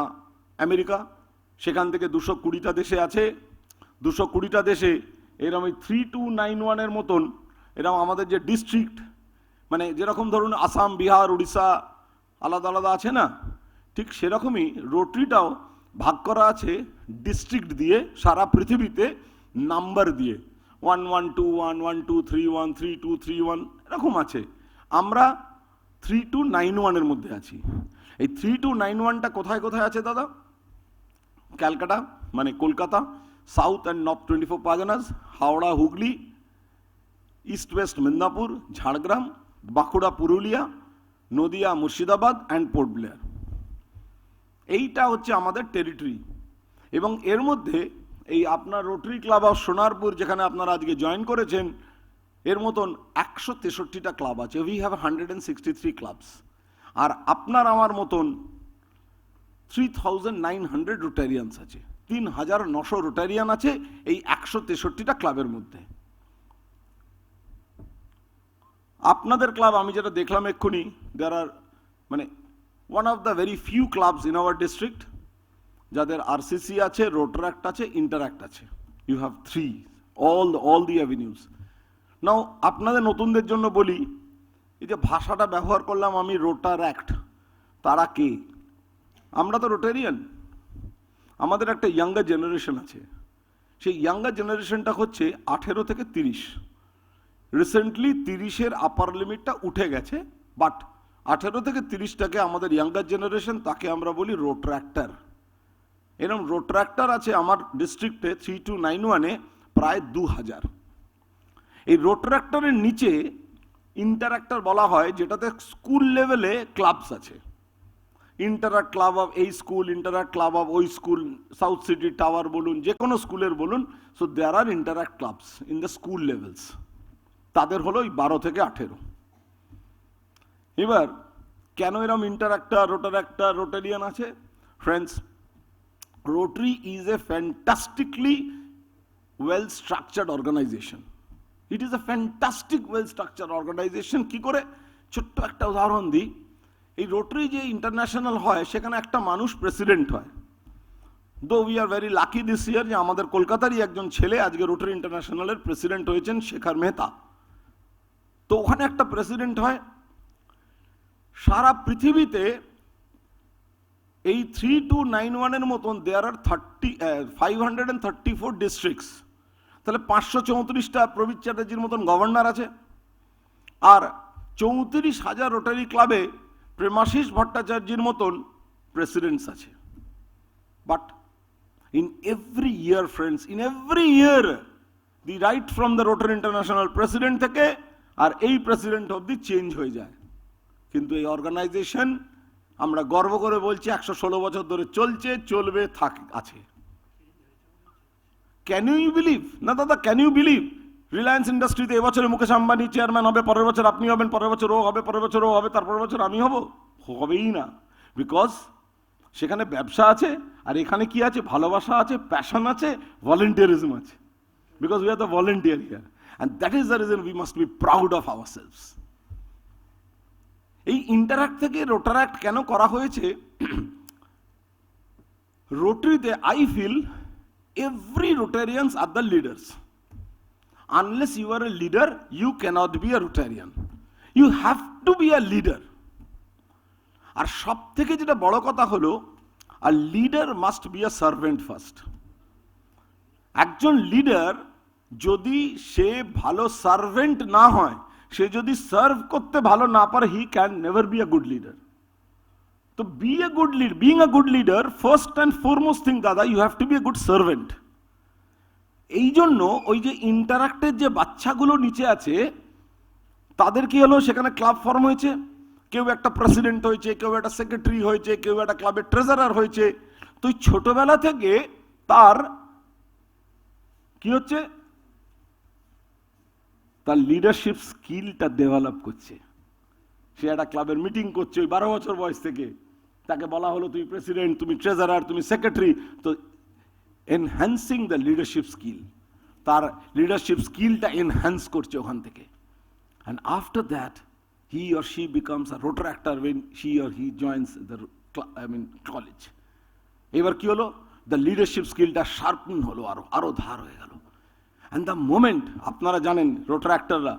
আমেরিকা, সেখান থেকে 220টা দেশে আছে। 220টা দেশে এরকম ওই 3291-এর মতন এরকম আমাদের যে ডিস্ট্রিক্ট, মানে যেরকম ধরুন আসাম, বিহার, উড়িষ্যা আলাদা আলাদা আছে না, ঠিক সেরকমই রোটারিটাও ভাগ করা আছে ডিস্ট্রিক্ট দিয়ে, সারা পৃথিবীতে নাম্বার দিয়ে 1121, 1231, 3231 এরকম আছে। আমরা 3291-এর মধ্যে আছি। এই 3291টা কোথায় কোথায় আছে দাদা? ক্যালকাটা মানে Kolkata, south and north 24 Parganas, Howrah, Hooghly, east West Medinipur, Jhargram, Bankura, Purulia, Nadia, Murshidabad and port Blair. এইটা হচ্ছে আমাদের টেরিটরি। এবং এর মধ্যে এই আপনার রোটারি ক্লাব অফ সোনারপুর, যেখানে আপনারা আজকে জয়েন করেছেন, এর মতন 163টা ক্লাব আছে। We have 163 clubs. আর আপনার আমার মতন 3900 রোটারিয়ানস আছে, 3900 রোটারিয়ান আছে এই 163টা ক্লাবের মধ্যে। আপনাদের ক্লাব আমি যেটা দেখলাম এক্ষুনি, দেয়ার আর মানে one of the very few clubs in our district যাদের আরসিসি আছে, রোটারাক্ট আছে, ইন্টারাক্ট আছে। You have 3 all the avenues. Now আপনাদের নতুনদের জন্য বলি, এই যে ভাষাটা ব্যবহার করলাম আমি রোটারাক্ট, তারা কে? আমরা তো রোটারিয়ান। আমাদের একটা ইয়াঙ্গার জেনারেশন আছে, সেই ইয়াঙ্গার জেনারেশনটা হচ্ছে 18 থেকে 30। রিসেন্টলি 30-এর আপার লিমিটটা উঠে গেছে, বাট 18 থেকে 30টাকে আমাদের ইয়াঙ্গার জেনারেশন, তাকে আমরা বলি রোট্রাক্টার। এরকম রোট্রাক্টার আছে আমার ডিস্ট্রিক্টে 3291-এ প্রায় 2000। এই রোট্রাক্টারের নিচে ইন্টারাক্টার বলা হয়, যেটাতে স্কুল লেভেলে ক্লাবস আছে। ইন্টারাক্ট ক্লাব অফ এই স্কুল, ইন্টারাক্ট ক্লাব অফ ওই স্কুল, সাউথ সিটি টাওয়ার বলুন, যে কোনো স্কুলের বলুন। So there are interact clubs in the school levels. তাদের হলো ওই 12 থেকে 18। এবার কেন এরকম ইন্টারাক্টার, রোটারাক্টার, রোটারিয়ান আছে? Friends, Rotary is a fantastically well structured organization. It is a fantastic well structured organization. কি করে? ছোট্ট একটা উদাহরণ দিই। এই রোটারি যে ইন্টারন্যাশনাল হয়, সেখানে একটা মানুষ প্রেসিডেন্ট হয়। Though we are very lucky this ইয়ার যে আমাদের কলকাতারই একজন ছেলে আজকে রোটারি ইন্টারন্যাশনালের প্রেসিডেন্ট হয়েছেন, শেখর মেহতা। তো ওখানে একটা প্রেসিডেন্ট হয়। সারা পৃথিবীতে এই 3291-এর মতন দেয়ার আর 534 ডিস্ট্রিক্টস। তাহলে 534টা প্রবীর চ্যাটার্জির মতন গভর্নর আছে, আর 34,000 রোটারি ক্লাবে প্রেমাশিস ভট্টাচার্যের মতন প্রেসিডেন্টস আছে। But in every year friends, in every year the right from the rotary international president থেকে আর এই প্রেসিডেন্ট অবধি চেঞ্জ হয়ে যায়। কিন্তু এই অর্গানাইজেশন আমরা গর্ব করে বলছি 116 বছর ধরে চলছে, চলবে, আছে। Can you believe? না দাদা, ক্যান ইউ বিলিভ? রিলায়েন্স ইন্ডাস্ট্রিতে এবছরে মুকেশ আম্বানি চেয়ারম্যান হবে, পরের বছর আপনি হবেন, পরের বছর ও হবে, পরের বছর ও হবে, তারপরের বছর আমি হব? হবেই না। বিকজ সেখানে ব্যবসা আছে, আর এখানে কি আছে? ভালোবাসা আছে, প্যাশন আছে, ভলেন্টিয়ারিজম আছে। Because we are the volunteer here, and that is the reason we must be proud of ourselves. এই ইন্টারাক্ট থেকে রোটারাক্ট কেন করা হয়েছে? রোটারিতে I feel every Rotarians are the leaders. Unless you are a leader, you cannot be a Rotarian. You have to be a leader. আর সব থেকে যেটা বড় কথা হলো, a leader must be a servant first. একজন লিডার যদি সে ভালো servant না হয়, সে যদি সার্ভ করতে ভালো না পারে, he can never be a good leader. তো be a good leader, being a good leader, first and foremost thing দাদা, you have to be a good servant. এই জন্য ওই যে ইন্টারাক্টের যে বাচ্চাগুলো নিচে আছে, তাদের কি হলো? সেখানে ক্লাব ফর্ম হয়েছে, কেউ একটা প্রেসিডেন্ট হয়েছে, কেউ একটা সেক্রেটারি হয়েছে, কেউ একটা ক্লাবের ট্রেজারার হয়েছে। তো ছোটবেলা থেকে তার কি হচ্ছে? তার লিডারশিপ স্কিলটা ডেভেলপ করছে। সে একটা ক্লাবের মিটিং করছে ওই 12 বছর বয়স থেকে, তাকে বলা হলো তুই প্রেসিডেন্ট, তুমি ট্রেজারার, তুমি সেক্রেটারি। তো এনহ্যান্সিং দ্য লিডারশিপ স্কিল, তার লিডারশিপ স্কিলটা এনহ্যান্স করছে ওখান থেকে। And after that he or she becomes a Rotaractor when she or he joins the college. এবার কি হলো? দ্য লিডারশিপ স্কিলটা শার্পন হলো, আরো ধার হয়ে গেল। অ্যান্ড দ্য মোমেন্ট, আপনারা জানেন রোটারাক্টাররা,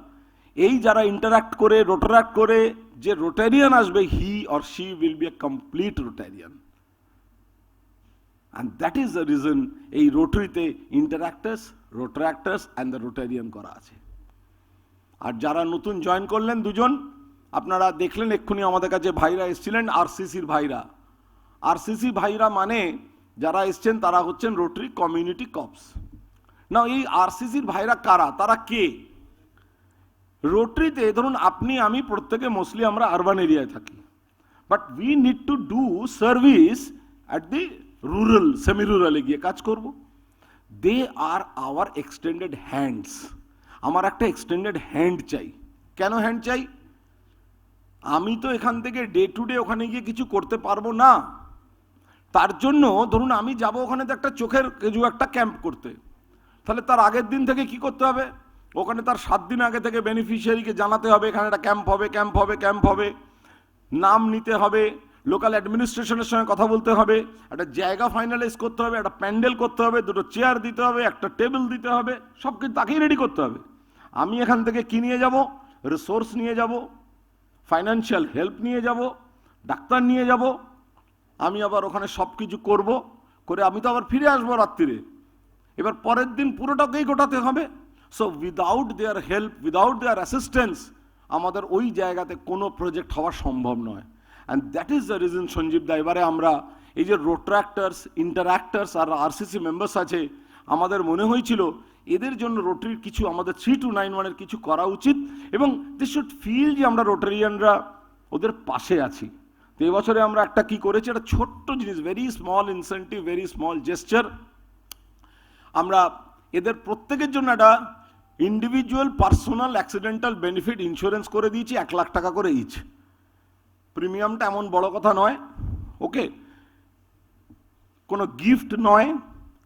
এই যারা ইন্টারাক্ট করে, রোটারাক্ট করে যে রোটারিয়ান আসবে, হি or she will B A complete Rotarian. And that is the reason এই রোটারিতে ইন্টারাক্টার্স, রোটারাক্টার্স অ্যান্ড দ্য রোটারিয়ান করা আছে। আর যারা নতুন জয়েন করলেন দুজন, আপনারা দেখলেন এক্ষুনি আমাদের কাছে ভাইরা এসেছিলেন, আরসিসির ভাইরা। আরসিসি ভাইরা মানে যারা এসছেন তারা হচ্ছেন রোটারি কমিউনিটি কপস। না, এই আরসিসির ভাইরা কারা? তারা কে? রোটারিতে ধরুন আপনি আমি প্রত্যেকে মোস্টলি আমরা আরবান এরিয়ায় থাকি, but we need to do service at the rural, semi রুরালে গিয়ে কাজ করব। They are our extended hands. আমার একটা এক্সটেন্ডেড হ্যান্ড চাই। কেন হ্যান্ড চাই? আমি তো এখান থেকে ডে টু ডে ওখানে গিয়ে কিছু করতে পারবো না। তার জন্য ধরুন আমি যাব ওখানে তো একটা চোখের কিছু একটা ক্যাম্প করতে, তাহলে তার আগের দিন থেকে কি করতে হবে? ওখানে তার 7 দিন আগে থেকে বেনিফিশিয়ারিকে জানাতে হবে এখানে একটা ক্যাম্প হবে, ক্যাম্প হবে, ক্যাম্প হবে, নাম নিতে হবে, লোকাল অ্যাডমিনিস্ট্রেশনের সঙ্গে কথা বলতে হবে, একটা জায়গা ফাইনালাইজ করতে হবে, একটা প্যান্ডেল করতে হবে, 2টো চেয়ার দিতে হবে, একটা টেবিল দিতে হবে, সব কিছু তাকেই রেডি করতে হবে। আমি এখান থেকে কি নিয়ে যাব? রিসোর্স নিয়ে যাব, ফাইন্যান্সিয়াল হেল্প নিয়ে যাব, ডাক্তার নিয়ে যাব, আমি আবার ওখানে সব কিছু করবো, করে আমি তো আবার ফিরে আসবো রাত্রিরে। এবার পরের দিন পুরোটাকেই গোটাতে হবে। So without their help, without their assistance আমাদের ওই জায়গাতে কোনো প্রজেক্ট হওয়া সম্ভব নয়। And that is the reason Sanjeev da, এবারে আমরা এই যে রোট্রাক্টার্স, ইন্টারঅ্যাক্টার্স আর আরসিসি মেম্বার্স আছে, আমাদের মনে হয়েছিল এদের জন্য রোটারির কিছু আমাদের 3291-এর কিছু করা উচিত, এবং দে শুড ফিল যে আমরা রোটারিয়ানরা ওদের পাশে আছি। তো এবছরে আমরা একটা কি করেছি, একটা ছোট্ট জিনিস, very small incentive, very small gesture, আমরা এদের প্রত্যেকের জন্য একটা individual personal accidental benefit insurance করে দিয়েছি 1 লাখ টাকা করে ইচ। প্রিমিয়ামটা এমন বড় কথা নয়, ওকে, কোনো গিফট নয়,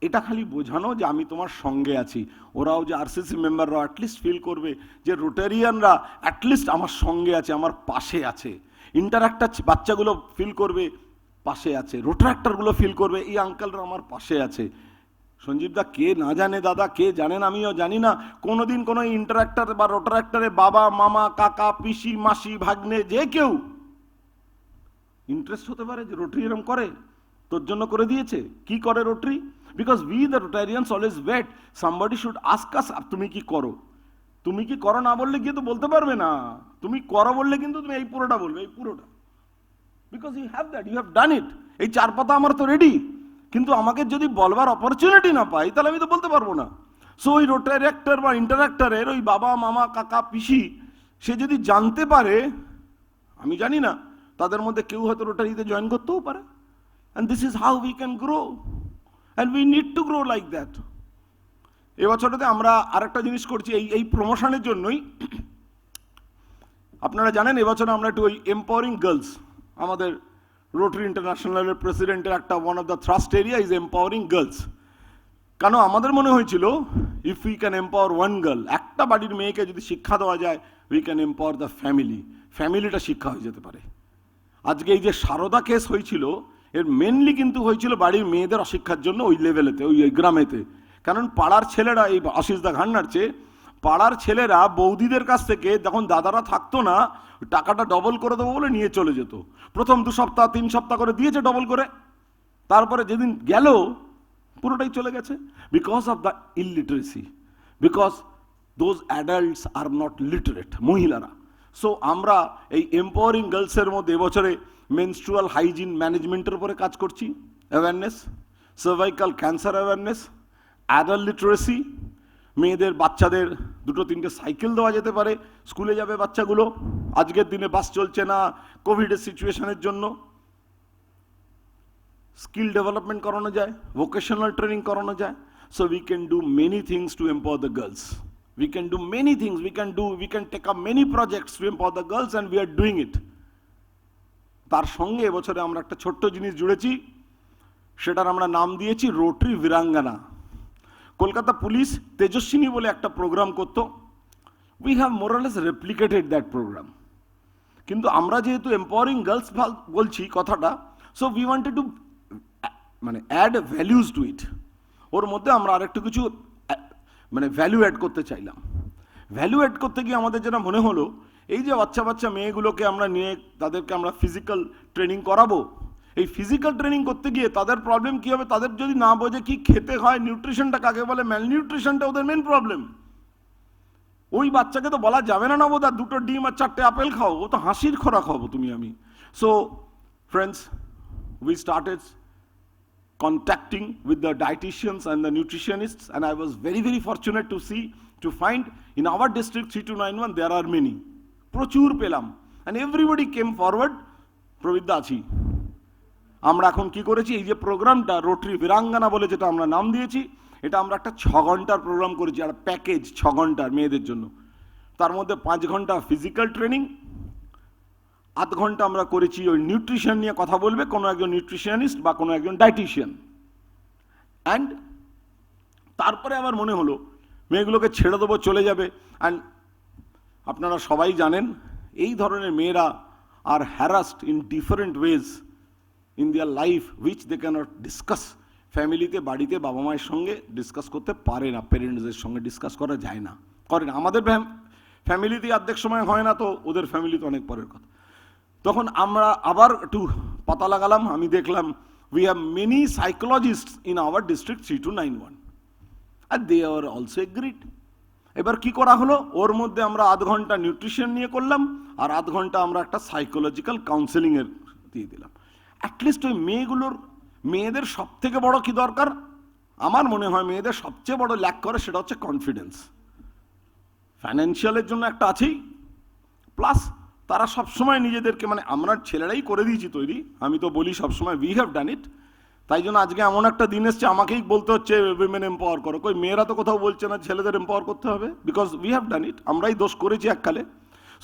এটা খালি বোঝানো যে আমি তোমার সঙ্গে আছি। ওরাও যে আরসিসি মেম্বাররা অ্যাটলিস্ট ফিল করবে যে রোটারিয়ানরা অ্যাটলিস্ট আমার সঙ্গে আছে, আমার পাশে আছে। ইন্টারঅ্যাক্টার বাচ্চাগুলো ফিল করবে পাশে আছে, রোটারাক্টারগুলো ফিল করবে এই আঙ্কেলরা আমার পাশে আছে। সঞ্জীব দা, কে না জানে দাদা, কে জানেন, আমিও জানি না, কোনোদিন কোনো ইন্টারঅ্যাক্টার বা রোটারাক্টারে বাবা, মামা, কাকা, পিসি, মাসি, ভাগ্নে যে কেউ ইন্টারেস্ট হতে পারে যে রোটারি এরকম করে, তোর জন্য করে দিয়েছে। কি করে Rotary? Because we the Rotarians always wait somebody should ask us, তুমি কি করো? তুমি কি করো না বললে গিয়ে তো বলতে পারবে না, তুমি করো বললে কিন্তু তুমি এই পুরোটা বলবে, এই পুরোটা, because you have that, you have done it. এই 4 পাতা আমার তো রেডি, কিন্তু আমাকে যদি বলবার অপরচুনিটি না পাই তাহলে আমি তো বলতে পারবো না। সো ওই রোটারিয়াক্টার বা ইন্টারঅ্যাক্টারের ওই বাবা, মামা, কাকা, পিসি, সে যদি জানতে পারে, আমি জানি না, তাদের মধ্যে কেউ হয়তো রোটারিতে জয়েন করতেও পারে। And this is how we can grow, and we need to grow like that. এবছরটাতে আমরা আরেকটা জিনিস করছি এই প্রমোশনের জন্যই। আপনারা জানেন এবছর আমরা একটু ওই এম্পাওয়ারিং গার্লস, আমাদের রোটারি ইন্টারন্যাশনালের প্রেসিডেন্টের একটা one of the thrust area is empowering girls. কেন আমাদের মনে হয়েছিল if we can empower one girl, একটা বাড়ির মেয়েকে যদি শিক্ষা দেওয়া যায়, we can empower the family, ফ্যামিলিটা শিক্ষা হয়ে যেতে পারে। আজকে এই যে সারদা কেস হয়েছিল, এর মেনলি কিন্তু হয়েছিল বাড়ির মেয়েদের অশিক্ষার জন্য ওই লেভেলেতে, ওই গ্রামেতে। কারণ পাড়ার ছেলেরা, এই আশিস দা ঘাড় নাড়ছে, পাড়ার ছেলেরা বৌদিদের কাছ থেকে যখন দাদারা থাকতো না, টাকাটা ডবল করে দেবো বলে নিয়ে চলে যেত। প্রথম 2 সপ্তাহ 3 সপ্তাহ করে দিয়েছে ডবল করে, তারপরে যেদিন গেল পুরোটাই চলে গেছে, because of the illiteracy, because those adults are not literate, মহিলারা। সো আমরা এই এম্পাওয়ারিং গার্লসের মধ্যে এবছরে মেনস্ট্রুয়াল হাইজিন ম্যানেজমেন্টের উপরে কাজ করছি, awareness, cervical cancer awareness, adult literacy, মেয়েদের বাচ্চাদের 2-3টে সাইকেল দেওয়া যেতে পারে, স্কুলে যাবে বাচ্চাগুলো, আজকের দিনে বাস চলছে না কোভিডের সিচুয়েশনের জন্য। স্কিল ডেভেলপমেন্ট করানো যায়, ভোকেশনাল ট্রেনিং করানো যায়। So we can do many things to empower the girls, we can do many things, we can take up many projects to empower the girls, and we are doing it. তার সঙ্গে এবছরে আমরা একটা ছোট্ট জিনিস জুড়েছি, সেটার আমরা নাম দিয়েছি রোটারি বীরাঙ্গনা। কলকাতা পুলিশ তেজস্বিনী বলে একটা প্রোগ্রাম করতো, we have মোরালেস replicated that programme. কিন্তু আমরা যেহেতু এম্পাওয়ারিং গার্লস বলছি কথাটা, সো উই ওয়ান্টেড টু মানে অ্যাড ভ্যালুজ টু ইট। ওর মধ্যে আমরা আরেকটু কিছু মানে ভ্যালু অ্যাড করতে চাইলাম। ভ্যালু অ্যাড করতে গিয়ে আমাদের যেটা মনে হলো, এই যে বাচ্চা মেয়েগুলোকে আমরা নিয়ে তাদেরকে আমরা ফিজিক্যাল ট্রেনিং করাবো, এই ফিজিক্যাল ট্রেনিং করতে গিয়ে তাদের প্রবলেম কী হবে, তাদের যদি না বোঝে কি খেতে হয়, নিউট্রিশনটা কাকে বলে, ম্যালনিউট্রিশনটা ওদের মেন প্রবলেম। ওই বাচ্চাকে তো বলা যাবে না বোধ 2টো ডিম আর 4টে আপেল খাও, ও তো হাসির খোরাক খাবো তুমি আমি। So friends, we started contacting with the dietitians and the nutritionists, and I was very fortunate to find in our district 3291 there are many, প্রচুর পেলাম, and everybody came forward. প্রবিদ্যা আছি, আমরা এখন কি করেছি, এই যে প্রোগ্রামটা রোটারি বীরাঙ্গনা বলে যেটা আমরা নাম দিয়েছি, এটা আমরা একটা 6 ঘন্টার প্রোগ্রাম করেছি, একটা প্যাকেজ 6 ঘন্টার মেয়েদের জন্য। তার মধ্যে 5 ঘন্টা ফিজিক্যাল ট্রেনিং, আধ ঘন্টা আমরা করেছি ওই নিউট্রিশন নিয়ে কথা বলবে কোনো একজন নিউট্রিশনিস্ট বা কোনো একজন ডায়েটিশিয়ান। অ্যান্ড তারপরে আমার মনে হলো মেয়েগুলোকে ছেড়ে দেবো, চলে যাবে। অ্যান্ড আপনারা সবাই জানেন এই ধরনের মেয়েরা are harassed in different ways in their life which they cannot discuss. ফ্যামিলিতে, বাড়িতে বাবা মায়ের সঙ্গে ডিসকাস করতে পারে না, প্যারেন্টসদের সঙ্গে ডিসকাস করা যায় না, করে না। আমাদের ফ্যামিলিতে অর্ধেক সময় হয় না, তো ওদের ফ্যামিলিতে অনেক পরের কথা। তখন আমরা আবার একটু পাতা লাগালাম, আমি দেখলাম we have many psychologists in our district 3291 and they are also agreed. এবার কি করা হলো, ওর মধ্যে আমরা আধ ঘন্টা নিউট্রিশন নিয়ে করলাম আর আধ ঘন্টা আমরা একটা সাইকোলজিক্যাল কাউন্সেলিং এর দিয়ে দিলাম। অ্যাটলিস্ট ওই মেয়েদের সব থেকে বড় কি দরকার, আমার মনে হয় মেয়েদের সবচেয়ে বড় ল্যাক করে সেটা হচ্ছে কনফিডেন্স। ফাইন্যান্সিয়ালের জন্য একটা আছেই, প্লাস তারা সবসময় নিজেদেরকে, মানে আমরা ছেলেরাই করে দিয়েছি তৈরি, আমি তো বলি সবসময় উই হ্যাভ ডান ইট। তাই জন্য আজকে এমন একটা দিন এসছে আমাকেই বলতে হচ্ছে উইমেন এম্পাওয়ার করো, কই মেয়েরা তো কোথাও বলছে না ছেলেদের এম্পাওয়ার করতে হবে, বিকজ উই হ্যাভ ডান ইট, আমরাই দোষ করেছি এককালে।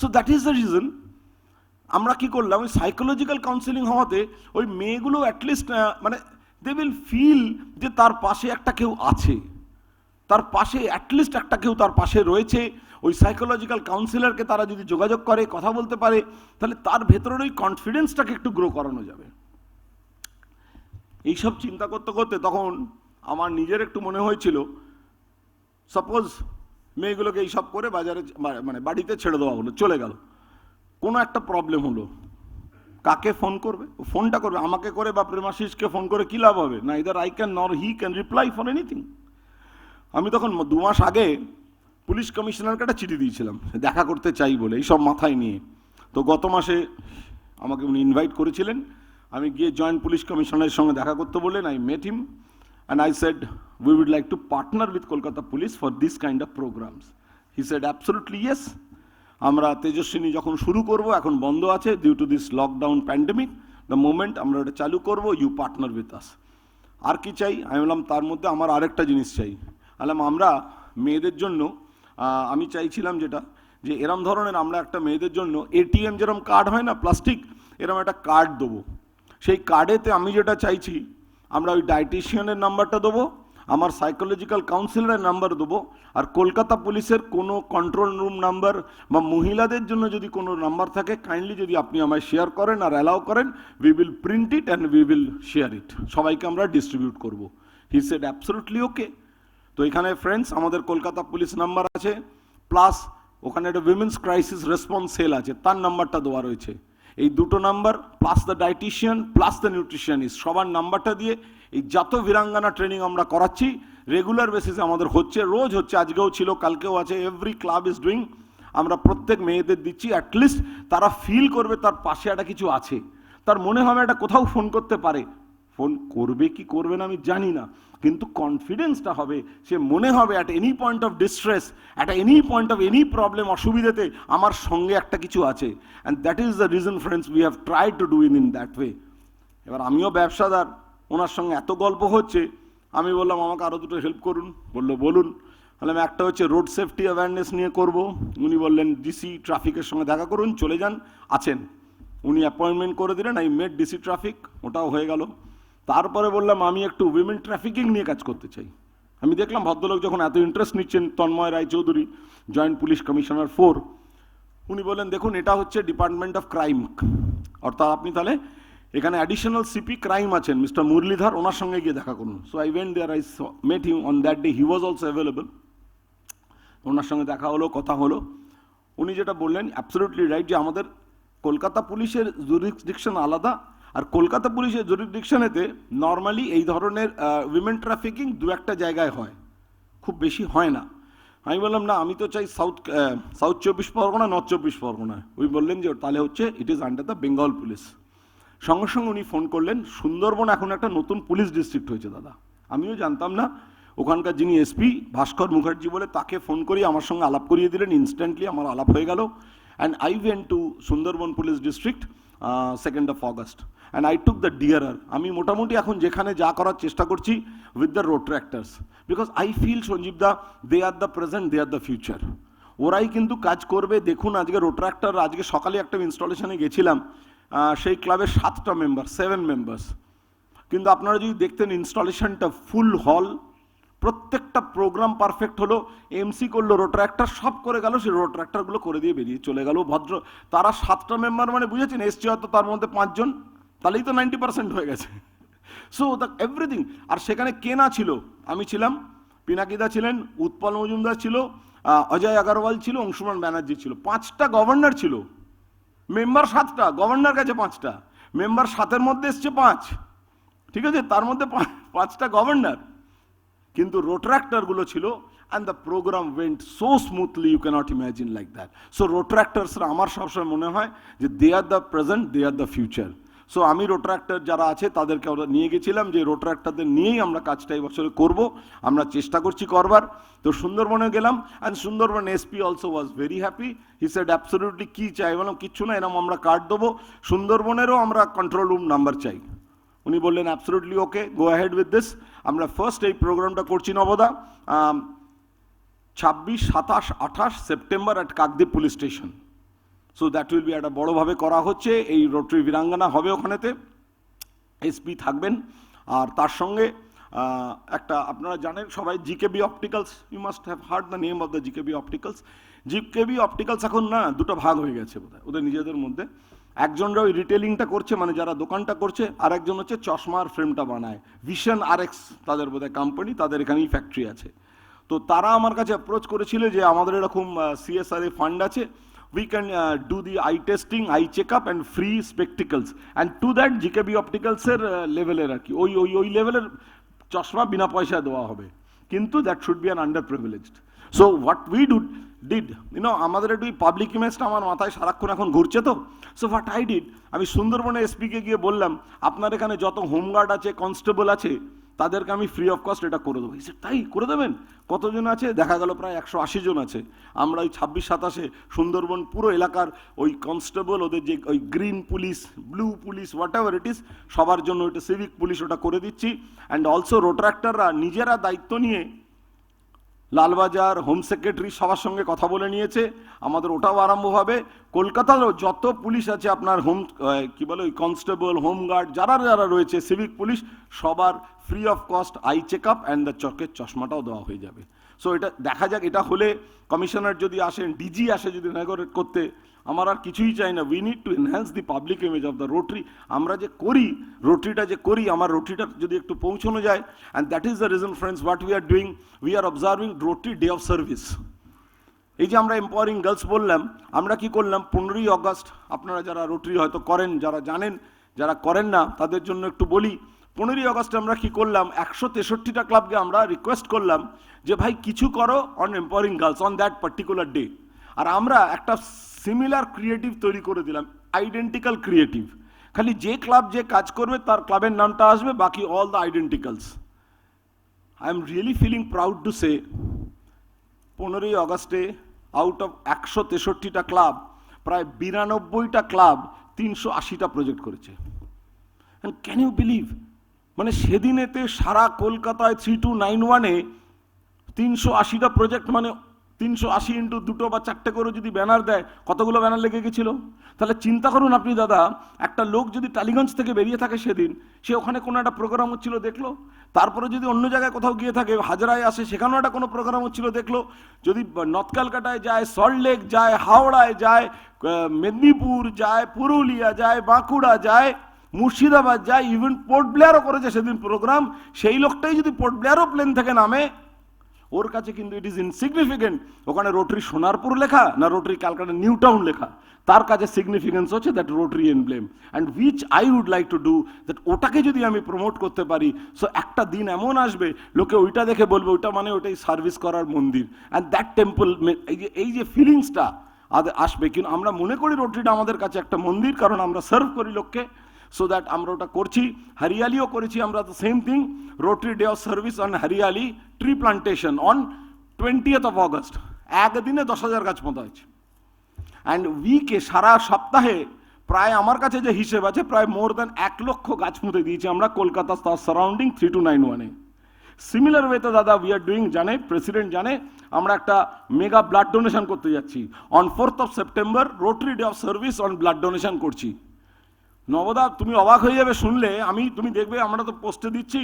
So that is the reason আমরা কি করলাম, ওই সাইকোলজিক্যাল কাউন্সেলিং হওয়াতে ওই মেয়েগুলো অ্যাটলিস্ট মানে দে উইল ফিল যে তার পাশে একটা কেউ আছে, তার পাশে অ্যাটলিস্ট একটা কেউ তার পাশে রয়েছে। ওই সাইকোলজিক্যাল কাউন্সিলরকে তারা যদি যোগাযোগ করে, কথা বলতে পারে, তাহলে তার ভেতরের ওই কনফিডেন্সটাকে একটু গ্রো করানো যাবে। এইসব চিন্তা করতে করতে তখন আমার নিজের একটু মনে হয়েছিল, সাপোজ মেয়েগুলোকে এইসব করে বাজারে মানে বাড়িতে ছেড়ে দেওয়া হলো, চলে গেল, কোনো একটা প্রবলেম হলো, কাকে ফোন করবে? ফোনটা করবে আমাকে করে বা প্রেমাশিসকে ফোন করে কি লাভ হবে? না ইদার আই ক্যান নর he can reply for anything. আমি তখন 2 মাস আগে পুলিশ কমিশনারকে একটা চিঠি দিয়েছিলাম দেখা করতে চাই বলে, এইসব মাথায় নিয়ে। তো গত মাসে আমাকে উনি ইনভাইট করেছিলেন, আমি গিয়ে জয়েন্ট পুলিশ কমিশনারের সঙ্গে দেখা করতে বললেন। I met him and I said we would like to partner with Kolkata police for this kind of programs. He said absolutely yes. আমরা তেজস্বিনী যখন শুরু করব, এখন বন্ধ আছে due to this lockdown pandemic, the moment আমরা ওটা চালু করব ইউ পার্টনার উইথ আস। আর কি চাই? আমি বললাম তার মধ্যে আমার আরেকটা জিনিস চাই। বললাম আমরা মেয়েদের জন্য আমি চাইছিলাম যেটা, যে এরম ধরনের আমরা একটা মেয়েদের জন্য এটিএম যেরকম কার্ড হয় না প্লাস্টিক, এরকম একটা কার্ড দেবো। সেই কার্ডেতে আমি যেটা চাইছি, আমরা ওই ডায়েটিশিয়ানের নাম্বারটা দেবো, আমার সাইকোলজিক্যাল কাউন্সিলরের নাম্বার দেবো, আর কলকাতা পুলিশের কোনো কন্ট্রোল রুম নাম্বার বা মহিলাদের জন্য যদি কোনো নাম্বার থাকে কাইন্ডলি যদি আপনি আমায় শেয়ার করেন আর অ্যালাউ করেন, we will print it and we will share it, সবাইকে আমরা ডিস্ট্রিবিউট করব। হি সেড অ্যাবসলিউটলি ওকে। তো এখানে ফ্রেন্ডস আমাদের কলকাতা পুলিশ নাম্বার আছে, প্লাস ওখানে একটা উইমেন্স ক্রাইসিস রেসপন্স সেল আছে, তার নাম্বারটা দেওয়া রয়েছে। এই দুটো number plus the dietician plus the nutritionist, সবার নাম্বারটা দিয়ে এই যত বীরাঙ্গনা ট্রেনিং আমরা করাচ্ছি রেগুলার বেসিসে আমাদের হচ্ছে, রোজ হচ্ছে, আজকেও ছিল, কালকেও আছে, এভরি ক্লাব ইজ ডুইং। আমরা প্রত্যেক মেয়েদের দিচ্ছি, অ্যাটলিস্ট তারা ফিল করবে তার পাশে একটা কিছু আছে, তার মনে হবে একটা কোথাও ফোন করতে পারে। ফোন করবে কি করবে না আমি জানি না, কিন্তু কনফিডেন্সটা হবে, সে মনে হবে at any point of distress, at any point of any problem, অসুবিধাতে আমার সঙ্গে একটা কিছু আছে। And that is the reason friends we have tried to do in that way. এবার আমিও ব্যবসাদার, ওনার সঙ্গে এত গল্প হচ্ছে, আমি বললাম আমাকে আরও দুটো হেল্প করুন। বললো বলুন। বললাম একটা হচ্ছে রোড সেফটি অ্যাওয়ারনেস নিয়ে করব। উনি বললেন ডিসি ট্রাফিকের সঙ্গে দেখা করুন, চলে যান, আছেন। উনি অ্যাপয়েন্টমেন্ট করে দিলেন, আই মেট ডিসি ট্রাফিক, ওটাও হয়ে গেল। তারপরে বললাম আমি একটু উইমেন ট্রাফিকিং নিয়ে কাজ করতে চাই। আমি দেখলাম ভদ্রলোক যখন এত ইন্টারেস্ট নিচ্ছেন, Tanmoy Roychowdhury, joint police commissioner 4, উনি বললেন দেখুন এটা হচ্ছে ডিপার্টমেন্ট অফ ক্রাইম, অর্থাৎ আপনি তাহলে এখানে অ্যাডিশনাল সিপি ক্রাইম আছেন মিস্টার মুরলীধর, ওনার সঙ্গে গিয়ে দেখা করুন। So I went there, I met him on that day, he was also available. ওনার সঙ্গে দেখা হলো, কথা হলো। উনি যেটা বললেন অ্যাবসলিউটলি রাইট, যে আমাদের কলকাতা পুলিশের জুরিসডিকশন আলাদা, আর কলকাতা পুলিশের জুরিসডিকশনেতে নর্মালি এই ধরনের উইমেন ট্রাফিকিং 2-1 জায়গায় হয়, খুব বেশি হয় না। আমি বললাম না, আমি তো চাই সাউথ 24 পরগনা, নর্থ 24 পরগনায়। উনি বললেন যে তাহলে হচ্ছে it is under the Bengal police. সঙ্গে সঙ্গে উনি ফোন করলেন, সুন্দরবন এখন একটা নতুন পুলিশ ডিস্ট্রিক্ট হয়েছে দাদা, আমিও জানতাম না। ওখানকার যিনি এসপি ভাস্কর মুখার্জি বলে, তাকে ফোন করি, আমার সঙ্গে আলাপ করিয়ে দিলেন, ইনস্ট্যান্টলি আমার আলাপ হয়ে গেল। And I went to Sundarban police district 2nd of August. and I took the dearer. আমি মোটামুটি এখন যেখানে যা করার চেষ্টা করছি with the Rotractors, because I feel Sanjeev the, they are the present, they are the future. ওরাই কিন্তু কাজ করবে। দেখুন আজকে রোট্রাক্টর, আজকে সকালে একটা ইনস্টলেশনে গেছিলাম, সেই ক্লাবের 7টা মেম্বার, 7 মেম্বার্স, কিন্তু আপনারা যদি দেখতেন ইনস্টলেশনটা ফুল হল, প্রত্যেকটা প্রোগ্রাম পারফেক্ট হলো। এমসি করলো রোট্রাক্টর, সব করে গেল, সেই রোট্রাক্টরগুলো করে দিয়ে বেরিয়ে চলে গেল ভদ্র। তারা 7টা মেম্বার মানে বুঝেছেন, এসছে হয়তো তার মধ্যে 5 জন, তাহলেই তো 90% হয়ে গেছে। So the everything. আর সেখানে কে না ছিল? আমি ছিলাম, পিনাকিদা ছিলেন, উৎপল মজুমদার ছিল, অজয় আগরওয়াল ছিল, অংশুমান ব্যানার্জি ছিল, 5টা গভর্নর ছিল। মেম্বার 7টা, গভর্নর কাছে 5টা, মেম্বার 7-এর মধ্যে এসছে 5, ঠিক আছে, তার মধ্যে 5টা গভর্নর, কিন্তু রোট্রাক্টরগুলো ছিল। and the program went so smoothly, you cannot imagine like that. So রোট্রাক্টরসরা আমার সবসময় মনে হয় যে they are the present, they are the future. So আমি রোট্রাক্টর যারা আছে তাদেরকে আমরা নিয়ে গেছিলাম, যে রোট্রাক্টরদের নিয়েই আমরা কাজটা এই বছরে করব, আমরা চেষ্টা করছি করবার। তো সুন্দরবনে গেলাম, and Sundarban SP also was very happy. He said absolutely কী চাই? বললাম কিচ্ছু না, এরকম আমরা কার্ড দেবো, সুন্দরবনেরও আমরা কন্ট্রোল রুম নাম্বার চাই। উনি বললেন absolutely okay, go ahead with this. আমরা ফার্স্ট এই প্রোগ্রামটা করছি নবদা 26, 27, 28 September at Kakdwip police station. So that will be একটা বড়োভাবে করা হচ্ছে। এই রোটারি বীরাঙ্গনা হবে ওখানেতে, এসপি থাকবেন, আর তার সঙ্গে একটা আপনারা জানেন সবাই GKB opticals, you must have heard the name of the GKB opticals. GKB opticals এখন না 2টা ভাগ হয়ে গেছে বোধহয় ওদের নিজেদের মধ্যে। একজনরা ওই রিটেলিংটা করছে, মানে যারা দোকানটা করছে, আর একজন হচ্ছে চশমার ফ্রেমটা বানায়, ভিশন আরএক্স তাদের বোধহয় কোম্পানি, তাদের এখানেই ফ্যাক্টরি আছে। তো তারা আমার কাছে অ্যাপ্রোচ করেছিল যে আমাদের এরকম CSRA ফান্ড আছে, we can do the eye testing, eye checkup and free spectacles, and to that GKB Opticals এর লেভেলের আর কি ওই লেভেলের চশমা বিনা পয়সায় দেওয়া হবে, কিন্তু that should be an under privileged. So what we did, আমাদের একটু পাবলিক ইমেজটা আমার মাথায় সারাক্ষণ এখন ঘুরছে। তো সো হোয়াট আই ডিড, আমি সুন্দরবনে এসপিকে গিয়ে বললাম আপনার এখানে যত হোমগার্ড আছে, কনস্টেবল আছে, তাদেরকে আমি ফ্রি অফ কস্ট এটা করে দেবো। তাই করে দেবেন? কতজন আছে? দেখা গেল প্রায় 180 জন আছে। আমরা ওই 26, 27 সুন্দরবন পুরো এলাকার ওই কনস্টেবল, ওদের যে ওই green police, blue police, whatever it is, সবার জন্য ওইটা সিভিক পুলিশ ওটা করে দিচ্ছি। অ্যান্ড অলসো রোট্রাক্টররা নিজেরা দায়িত্ব নিয়ে লালবাজার হোম সেক্রেটারি সবার সঙ্গে কথা বলে নিয়েছে, আমাদের ওটাও আরম্ভ হবে। কলকাতারও যত পুলিশ আছে আপনার হোম কি বলে ওই কনস্টেবল, হোমগার্ড যারা যারা রয়েছে, সিভিক পুলিশ, সবার free of cost eye check up and the চকের চশমাটাও দেওয়া হয়ে যাবে। সো এটা দেখা যাক, এটা হলে কমিশনার যদি আসেন, ডিজি আসে যদি ইনঅগরেট করতে, আমার আর কিছুই চাই না। We need to enhance the public image of the rotary. আমরা যে করি রোটারিটা যে করি, আমার রোটারিটা যদি একটু পৌঁছানো যায়, and that is the reason friends what we are doing, we are observing rotary day of service. এই যে আমরা এম্পাওয়ারিং গার্লস বললাম, আমরা কি করলাম 15ই অগস্ট, আপনারা যারা রোটারি হয়তো করেন, যারা জানেন, যারা করেন না তাদের জন্য একটু বলি। 15ই অগস্টে আমরা কি করলাম, 163টা ক্লাবকে আমরা রিকোয়েস্ট করলাম যে ভাই কিছু করো on empowering girls on that particular day. আর আমরা একটা সিমিলার ক্রিয়েটিভ তৈরি করে দিলাম, আইডেন্টিক্যাল ক্রিয়েটিভ। খালি যে ক্লাব যে কাজ করবে তার ক্লাবের নামটা আসবে, বাকি all the identicals. I am really feeling proud to say 15ই অগস্টে আউট অফ 163টা ক্লাব, প্রায় 92টা ক্লাব 380টা প্রজেক্ট করেছে। অ্যান্ড ক্যান ইউ বিলিভ, মানে সেদিনেতে সারা কলকাতায় 3291-এ 380টা প্রজেক্ট, মানে 380 ইন্টু 2 বা 4টে করে যদি ব্যানার দেয়, কতগুলো ব্যানার লেগে গেছিল? তাহলে চিন্তা করুন আপনি দাদা, একটা লোক যদি টালিগঞ্জ থেকে বেরিয়ে থাকে সেদিন, সে ওখানে কোনো একটা প্রোগ্রাম হচ্ছিল দেখলো, তারপরে যদি অন্য জায়গায় কোথাও গিয়ে থাকে, হাজরায় আসে, সেখানেও একটা কোনো প্রোগ্রাম হচ্ছিল দেখলো, যদি নর্থ ক্যালকাটায় যায়, সল্টলেক যায়, হাওড়ায় যায়, মেদিনীপুর যায়, পুরুলিয়া যায়, বাঁকুড়া যায়, মুর্শিদাবাদ যায়, ইভেন পোর্ট ব্লেয়ারও করেছে সেদিন প্রোগ্রাম। সেই লোকটাই যদি পোর্ট ব্লেয়ারও প্লেন থেকে নামে, ওর কাছে কিন্তু ইট ইজ ইনসিগনিফিকেন্ট ওখানে রোটারি সোনারপুর লেখা না রোটারি ক্যালকাটা নিউ টাউন লেখা, তার কাছে সিগনিফিকেন্স হচ্ছে that Rotary emblem. And which I would like to do that, ওটাকে যদি আমি প্রমোট করতে পারি, সো একটা দিন এমন আসবে লোকে ওইটা দেখে বলবে ওইটা মানে ওইটাই সার্ভিস করার মন্দির। অ্যান্ড দ্যাট টেম্পল, এই যে ফিলিংসটা আসবে, কিন্তু আমরা মনে করি রোটারিটা আমাদের কাছে একটা মন্দির, কারণ আমরা সার্ভ করি লোককে। সো দ্যাট আমরা ওটা করছি। হরিয়ালিও করেছি আমরা, the same thing, rotary day of service on hariyali tree plantation on 20th of August। একদিনে 10,000 গাছ পোঁতা হয়েছে। অ্যান্ড উইকে সারা সপ্তাহে প্রায় আমার কাছে যে হিসেব আছে প্রায় মোর দ্যান 1 লক্ষ গাছ পুঁতে দিয়েছি আমরা কলকাতা তার সারাউন্ডিং 3291-এ। সিমিলার ওয়েতে দাদা উই আর ডুইং, জানে প্রেসিডেন্ট জানে, আমরা একটা মেগা ব্লাড ডোনেশন করতে যাচ্ছি। On 4th of September rotary day of service on blood donation করছি। নবদা তুমি অবাক হয়ে যাবে শুনলে, তুমি দেখবে আমরা তো পোস্টে দিচ্ছি,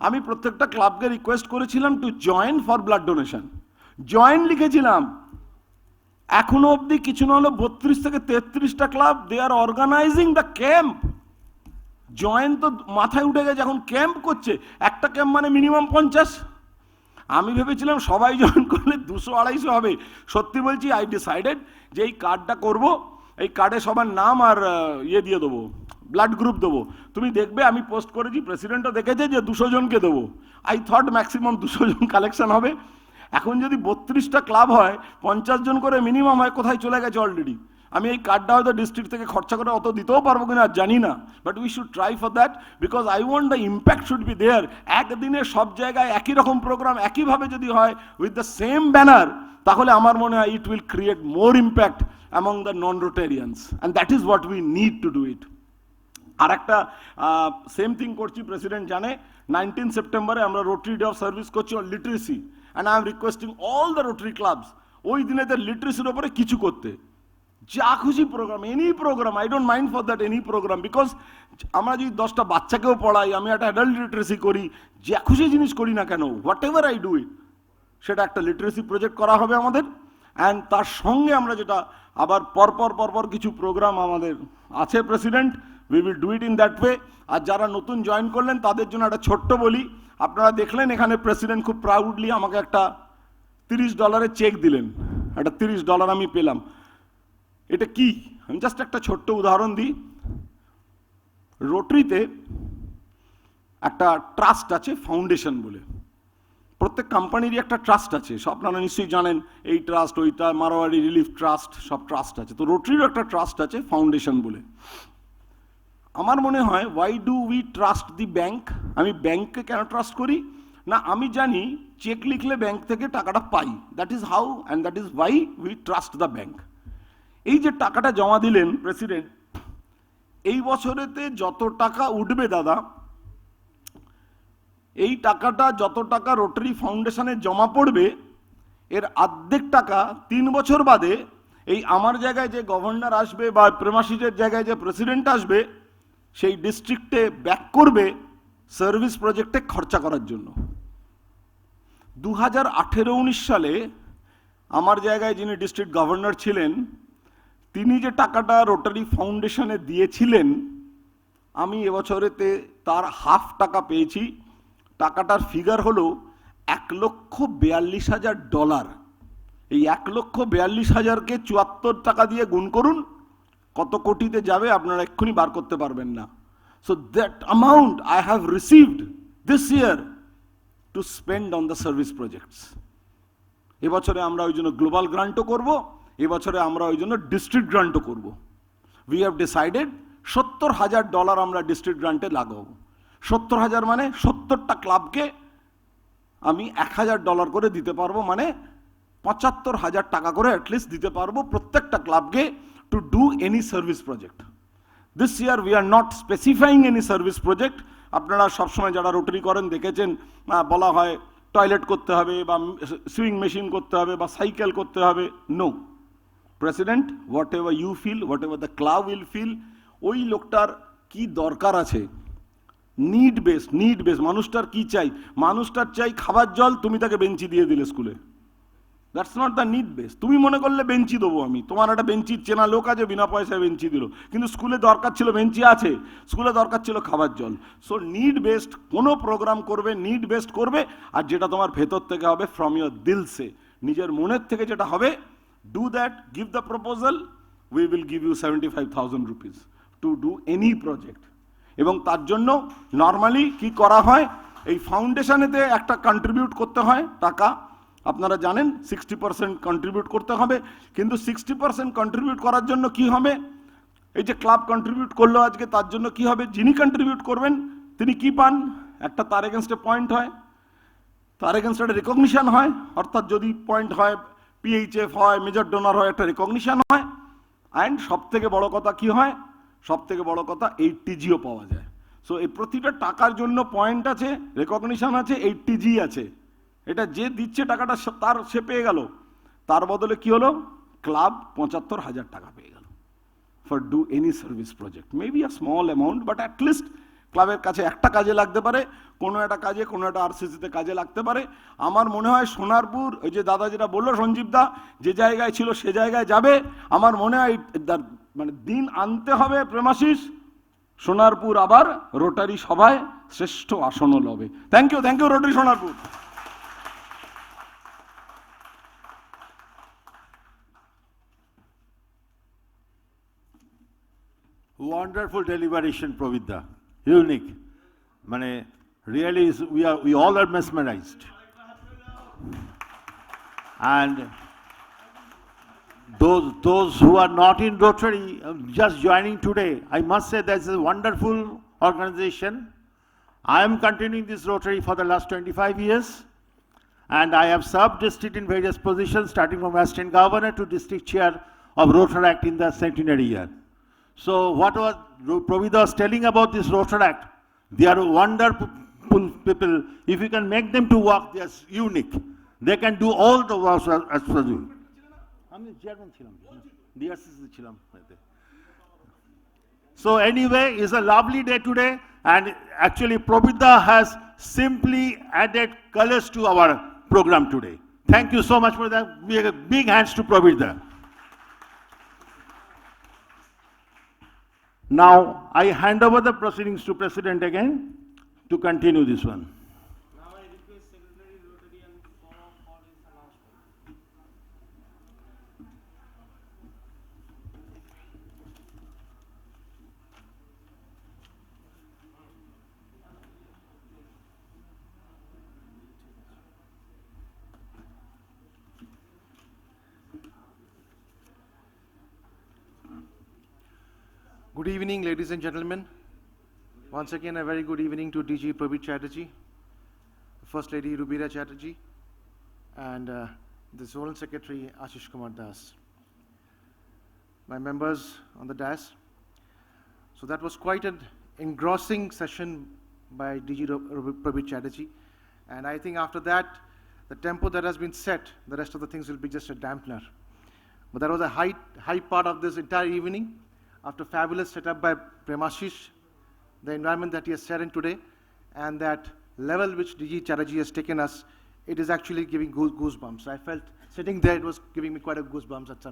আমি প্রত্যেকটা ক্লাবকে রিকোয়েস্ট করেছিলাম to join for blood donation. Join লিখেছিলাম, এখনো অবধি কিছু না হলো 32 থেকে 33টা club they are organising the camp. Join তো মাথায় উঠে গেছে, এখন ক্যাম্প করছে। একটা ক্যাম্প মানে মিনিমাম 50। আমি ভেবেছিলাম সবাই জয়েন করলে 200-250 হবে। সত্যি বলছি, আই ডিসাইডেড যে এই কার্ডটা করব, এই কার্ডে সবার নাম আর দিয়ে দেবো, ব্লাড গ্রুপ দেবো। তুমি দেখবে আমি পোস্ট করেছি, প্রেসিডেন্টও দেখেছে যে 200 জনকে দেবো। আই থট ম্যাক্সিমাম 200 জন কালেকশন হবে। এখন যদি 32টা ক্লাব হয়, 50 জন করে মিনিমাম হয়, কোথায় চলে গেছে অলরেডি। আমি এই কার্ডটা হয়তো ডিস্ট্রিক্ট থেকে খরচা করে অত দিতেও পারবো কিনা জানি না, but we should try for that, because I want the impact should be there. একদিনে সব জায়গায় একই রকম প্রোগ্রাম একইভাবে যদি হয় উইথ দ্য সেম ব্যানার, তাহলে আমার মনে হয় it will create more impact among the non Rotarians, and that is what we need to do it. আর একটা সেম থিং করছি, প্রেসিডেন্ট জানে, 19 সেপ্টেম্বরে আমরা রোটারি ডে অফ সার্ভিস করছি on literacy, and I am requesting all the Rotary clubs ওই দিনেতে লিটারেসির ওপরে কিছু করতে। যা খুশি programme, any programme, I don't mind for that, any programme, because আমরা যদি 10টা বাচ্চাকেও পড়াই, আমি একটা অ্যাডাল্ট লিটারেসি করি, যা খুশি জিনিস করি না কেন, what ever I do it, সেটা একটা লিটারেসি প্রজেক্ট করা হবে আমাদের। অ্যান্ড তার সঙ্গে আমরা যেটা আবার পরপর কিছু প্রোগ্রাম আমাদের আছে president, we will do it in that way. আর যারা নতুন জয়েন করলেন তাদের জন্য একটা ছোট্ট বলি, আপনারা দেখলেন এখানে প্রেসিডেন্ট খুব প্রাউডলি আমাকে একটা $30 চেক দিলেন, একটা $30 আমি পেলাম। এটা কি, আমি জাস্ট একটা ছোট্ট উদাহরণ দিই। রোটারিতে একটা ট্রাস্ট আছে ফাউন্ডেশন বলে, প্রত্যেক কোম্পানিরই একটা ট্রাস্ট আছে, সব আপনারা নিশ্চয়ই জানেন, এই ট্রাস্ট, ওইটা, মারোয়ারি রিলিফ ট্রাস্ট, সব ট্রাস্ট আছে। তো রোটারিরও একটা ট্রাস্ট আছে ফাউন্ডেশন বলে। আমার মনে হয়, why do we trust the bank? আমি ব্যাংককে কেন ট্রাস্ট করি না, আমি জানি চেক লিখলে ব্যাংক থেকে টাকাটা পাই, that is how and that is why we trust the bank. এই যে টাকাটা জমা দিলেন প্রেসিডেন্ট, এই বছরেতে যত টাকা উঠবে দাদা, এই টাকাটা যত টাকা রোটারি ফাউন্ডেশনে জমা পড়বে, এর অর্ধেক টাকা 3 বছর বাদে এই আমার জায়গায় যে গভর্নর আসবে বা প্রেমাশিসের জায়গায় যে প্রেসিডেন্ট আসবে, সেই ডিস্ট্রিক্টে ব্যাক করবে সার্ভিস প্রজেক্টে খরচা করার জন্য। 2018-19 সালে আমার জায়গায় যিনি ডিস্ট্রিক্ট গভর্নর ছিলেন, তিনি যে টাকাটা রোটারি ফাউন্ডেশনে দিয়েছিলেন, আমি এবছরেতে তার হাফ টাকা পেয়েছি। টাকাটার ফিগার হলো $1,42,000। এই $1,42,000-কে 74 টাকা দিয়ে গুণ করুন, কত কোটিতে যাবে আপনারা এক্ষুনি বার করতে পারবেন না। So that amount I have received this year to spend on the service projects. এবছরে আমরা ওই জন্য গ্লোবাল গ্রান্টও করব, এবছরে আমরা ওই জন্য ডিস্ট্রিক্ট গ্রান্টও করব। উই হ্যাভ ডিসাইডেড $70,000 আমরা ডিস্ট্রিক্ট গ্রান্টে লাগাবো। 70,000 মানে 70টা ক্লাবকে আমি $1,000 করে দিতে পারবো, মানে 75,000 টাকা করে অ্যাটলিস্ট দিতে পারবো প্রত্যেকটা ক্লাবকে to do any service project. This year we are not specifying any service project. আপনারা সবসময় যারা রোটারি করেন দেখেছেন, বলা হয় টয়লেট করতে হবে বা সুইং মেশিন করতে হবে বা সাইকেল করতে হবে। No, president, whatever you feel, whatever the club will feel, ওই লোকটার কি দরকার আছে, নিড বেস, মানুষটার কি চাই, মানুষটার চাই খাবার জল, তুমি তাকে বেঞ্চি দিয়ে দিলে স্কুলে, that's not the need base. তুমি মনে করলে বেঞ্চি দেবো আমি, তোমার একটা বেঞ্চির চেনা লোক আছে, বিনা পয়সায় বেঞ্চি দিল, কিন্তু স্কুলে দরকার ছিল বেঞ্চি আছে, স্কুলে দরকার ছিল খাবার জল। সো নিড বেসড কোনো প্রোগ্রাম করবে, নিড বেসড করবে, আর যেটা তোমার ভেতর থেকে হবে ফ্রম ইয়োর দিল সে, নিজের মনের থেকে যেটা হবে, do that, give the proposal, we will give you 75,000 rupees to do any project. এবং তার জন্য নর্মালি কি করা হয়, এই ফাউন্ডেশনেতে একটা কন্ট্রিবিউট করতে হয় টাকা, আপনারা জানেন 60% কন্ট্রিবিউট করতে হবে। কিন্তু 60% কন্ট্রিবিউট করার জন্য কি হবে, এই যে ক্লাব কন্ট্রিবিউট করলো আজকে, তার জন্য কি হবে, যিনি কন্ট্রিবিউট করবেন তিনি কি পান, একটা তার এগেনস্টে পয়েন্ট হয়, তার এগেনস্টে একটা রেকগনিশন হয়, অর্থাৎ যদি পয়েন্ট হয়, PHF হয়, মেজর ডোনার হয়, একটা রেকগনিশন হয়। অ্যান্ড সব থেকে বড় কথা কি হয়, সব থেকে বড় কথা 80Gও পাওয়া যায়। সো এই প্রতিটা টাকার জন্য পয়েন্ট আছে, রেকগনিশন আছে, 80G আছে। এটা যে দিচ্ছে টাকাটা তার সে পেয়ে গেল, তার বদলে কি হলো, ক্লাব 75,000 টাকা পেয়ে গেল for do any service project, maybe a small amount, but at least ক্লাবের কাছে একটা কাজে লাগতে পারে, কোনো একটা কাজে, কোনো একটা আরসিসিতে কাজে লাগতে পারে। আমার মনে হয় সোনারপুর, ওই যে দাদা যেটা বললো সঞ্জীব দা, যে জায়গায় ছিল সে জায়গায় যাবে। আমার মনে হয় মানে দিন আনতে হবে প্রেমাশিস, সোনারপুর আবার রোটারি সভায় শ্রেষ্ঠ আসন লবে। Thank you Rotary Sonarpur. Wonderful deliberation, Provida. Unique. Mane, really, we all are mesmerized. And those who are not in Rotary, just joining today, I must say that's a wonderful organization. I am continuing this Rotary for the last 25 years. And I have served district in various positions, starting from assistant governor to district chair of Rotaract in the centenary year. So what was Provida was telling about this Rotaract, they are wonderful people. If you can make them to work, they are unique. They can do all the work as well. So anyway, it's a lovely day today, and actually Provida has simply added colors to our program today. Thank you so much for that. Big hands to Provida. Now, I hand over the proceedings to President again to continue this one. Now I request Secretary Rotarian Forum for his announcement. Good evening, ladies and gentlemen. Once again, a very good evening to DG Prabir Chatterjee, First Lady Rubira Chatterjee, and the Zonal Secretary Ashish Kumar Das. My members on the dais. So that was quite an engrossing session by DG Prabir Chatterjee. And I think after that, the tempo that has been set, the rest of the things will be just a dampener. But that was a high part of this entire evening. After fabulous setup by Premashish, the environment that he has set in today, and that level which DG Chatterjee has taken us, it is actually giving goosebumps. I felt sitting there, it was giving me quite a goosebumps at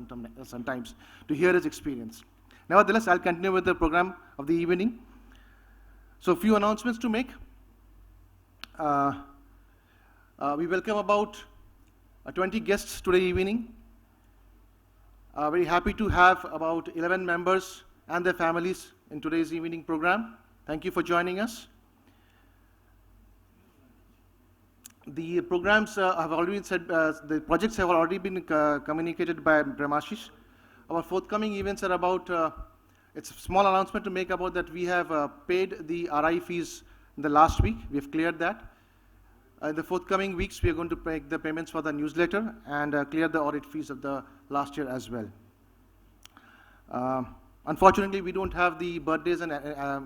sometimes to hear his experience. Nevertheless, I'll continue with the program of the evening. So a few announcements to make. We welcome about 20 guests today evening. Very happy to have about 11 members and their families in today's evening program. Thank you for joining us. The programs have already been said, the projects have already been communicated by Premashish. Our forthcoming events are about, it's a small announcement to make about that we have paid the RI fees in the last week. We have cleared that. In the forthcoming weeks, we are going to make the payments for the newsletter and clear the audit fees of the last year as well. Unfortunately, we don't have the birthdays and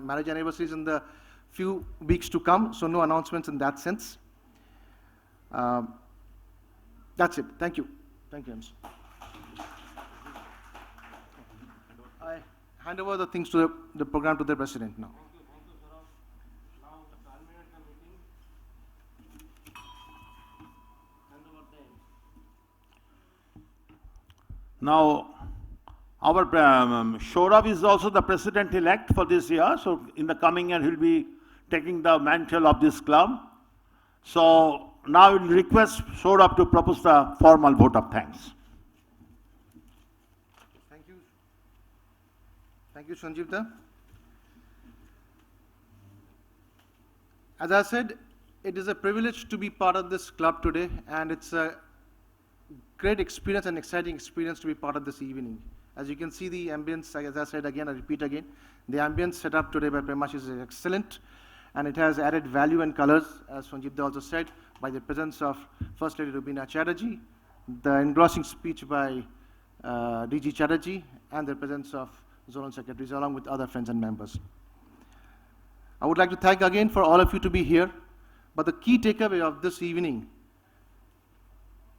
marriage anniversaries in the few weeks to come, so no announcements in that sense. That's it. Thank you. Thank you, James. I hand over the things to the program to the president now. Now, our Shorav is also the president-elect for this year, so in the coming year, he'll be taking the mantle of this club. So now we'll request Shorav to propose the formal vote of thanks. Thank you. Thank you, Sanjeevda. As I said, it is a privilege to be part of this club today, and it's a great experience and exciting experience to be part of this evening. As you can see, the ambience, as I said again, I repeat again, the ambience set up today by Premashish is excellent, and it has added value and colors, as Sanjeevda also said, by the presence of First Lady Rubina Chatterjee, the engrossing speech by DG Chatterjee, and the presence of zonal secretaries, along with other friends and members. I would like to thank again for all of you to be here, but the key takeaway of this evening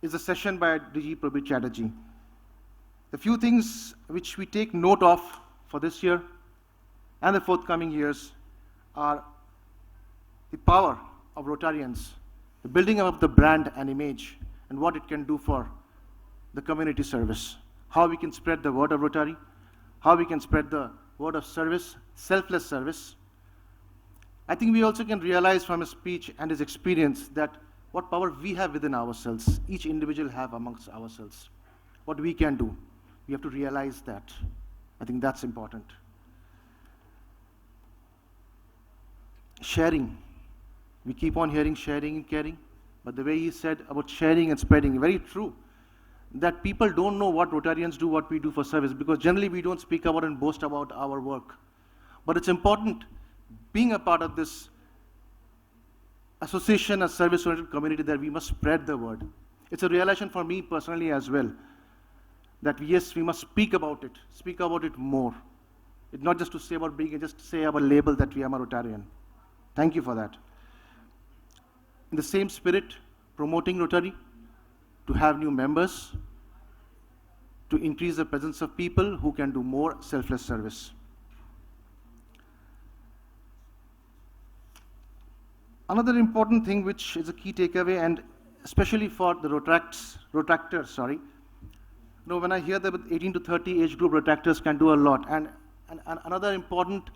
is a session by DG Prabir Chatterjee. The few things which we take note of for this year and the forthcoming years are the power of Rotarians, the building up of the brand and image, and what it can do for the community service, how we can spread the word of Rotary, how we can spread the word of service, selfless service. I think we also can realize from his speech and his experience that what power we have within ourselves, each individual have amongst ourselves, what we can do. We have to realize that. I think that's important. Sharing. We keep on hearing sharing and caring, but the way he said about sharing and spreading, very true, that people don't know what Rotarians do, what we do for service, because generally we don't speak about and boast about our work. But it's important, being a part of this association, a service-oriented community, that we must spread the word. It's a realization for me personally as well, that yes, we must speak about it more. It's not just to say about being, just to say about label that we are a Rotarian. Thank you for that. In the same spirit, promoting Rotary, to have new members, to increase the presence of people who can do more selfless service. Another important thing which is a key takeaway, and especially for the Rotractors, when I hear that 18 to 30 age group Rotractors can do a lot, and another important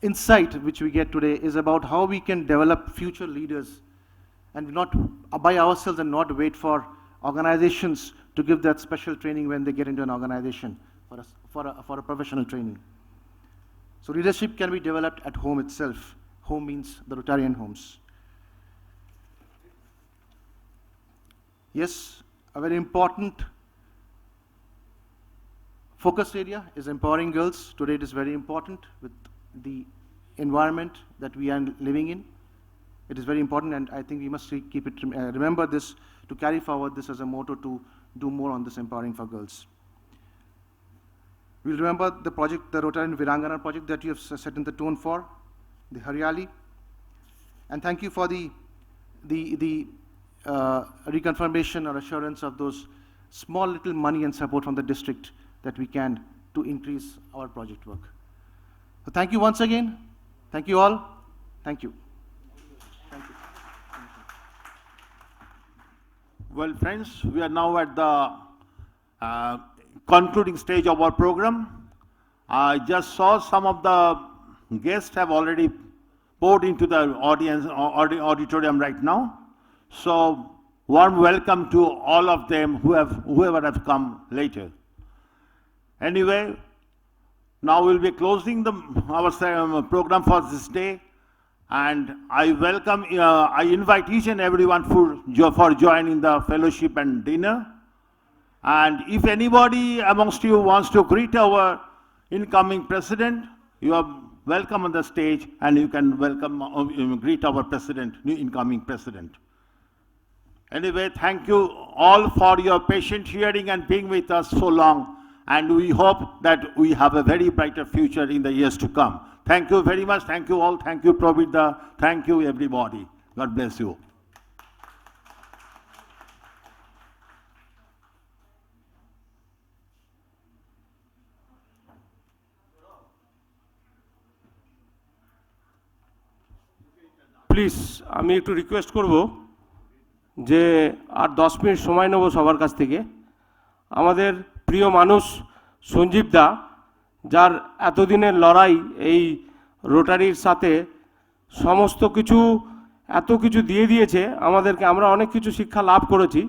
insight which we get today is about how we can develop future leaders and not by ourselves and not wait for organizations to give that special training when they get into an organization for a professional training. So leadership can be developed at home itself. Home means the Rotarian homes. Yes, a very important focus area is empowering girls. Today it is very important with the environment that we are living in. It is very important, and I think we must keep it, remember this, to carry forward this as a motto to do more on this empowering for girls. We'll remember the project, the Rotarian Virangana project that you have set in the tone for, the Haryali, and thank you for the reconfirmation or assurance of those small little money and support from the district that we can to increase our project work. So thank you once again. Thank you all. Thank you. Thank you. Well, friends, we are now at the concluding stage of our program. I just saw some of the guests have already poured into the auditorium right now. So, warm welcome to all of them whoever have come later. Anyway, now we'll be closing our program for this day, and I invite each and everyone for joining the fellowship and dinner. And if anybody amongst you wants to greet our incoming president, you are welcome on the stage, and you can greet our incoming president. Anyway, thank you all for your patient hearing and being with us so long. And we hope that we have a very brighter future in the years to come. Thank you very much. Thank you all. Thank you, Prabir. Thank you, everybody. God bless you. Please আমি একটু request করব যে আর 10 minute সময় নেব সবার কাছ থেকে। আমাদের প্রিয় মানুষ সঞ্জীব দা, যার এতদিনের লড়াই এই রোটারির সাথে সমস্ত কিছু এত কিছু দিয়ে দিয়েছে আমাদেরকে, আমরা অনেক কিছু শিক্ষা লাভ করেছি,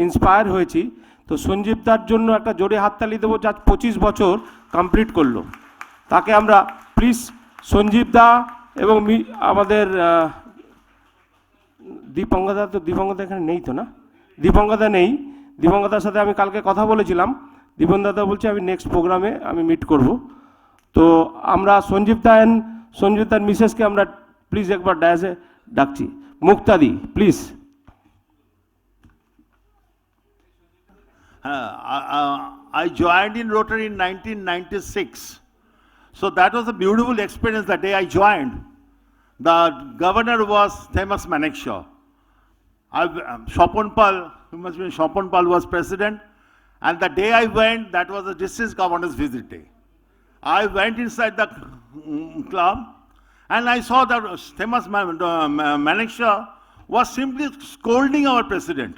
ইন্সপায়ার হয়েছি। তো সঞ্জীব দার জন্য একটা জোরে হাততালি দেবো, যা 25 বছর কমপ্লিট করলো। তাকে আমরা প্লিজ সঞ্জীব দা এবং আমাদের দীপঙ্গদা, তো দীপঙ্গদা এখানে নেই তো না, দীপঙ্গদা নেই, দীপঙ্গদার সাথে আমি কালকে কথা বলেছিলাম, দীপনদাদা বলছে আমি নেক্সট প্রোগ্রামে আমি মিট করব। তো আমরা সঞ্জীব দার মিসেসকে আমরা প্লিজ একবার ডায়াসে ডাকছি। মুক্তাদি please. I joined in Rotary in 1996. So that was a beautiful experience the day I joined. The governor was Themas Manekshaw. Shopon Pal, who must be Shopon Pal, was president. And the day I went, that was the district governor's visit day. I went inside the club and I saw that Themas Manekshaw was simply scolding our president,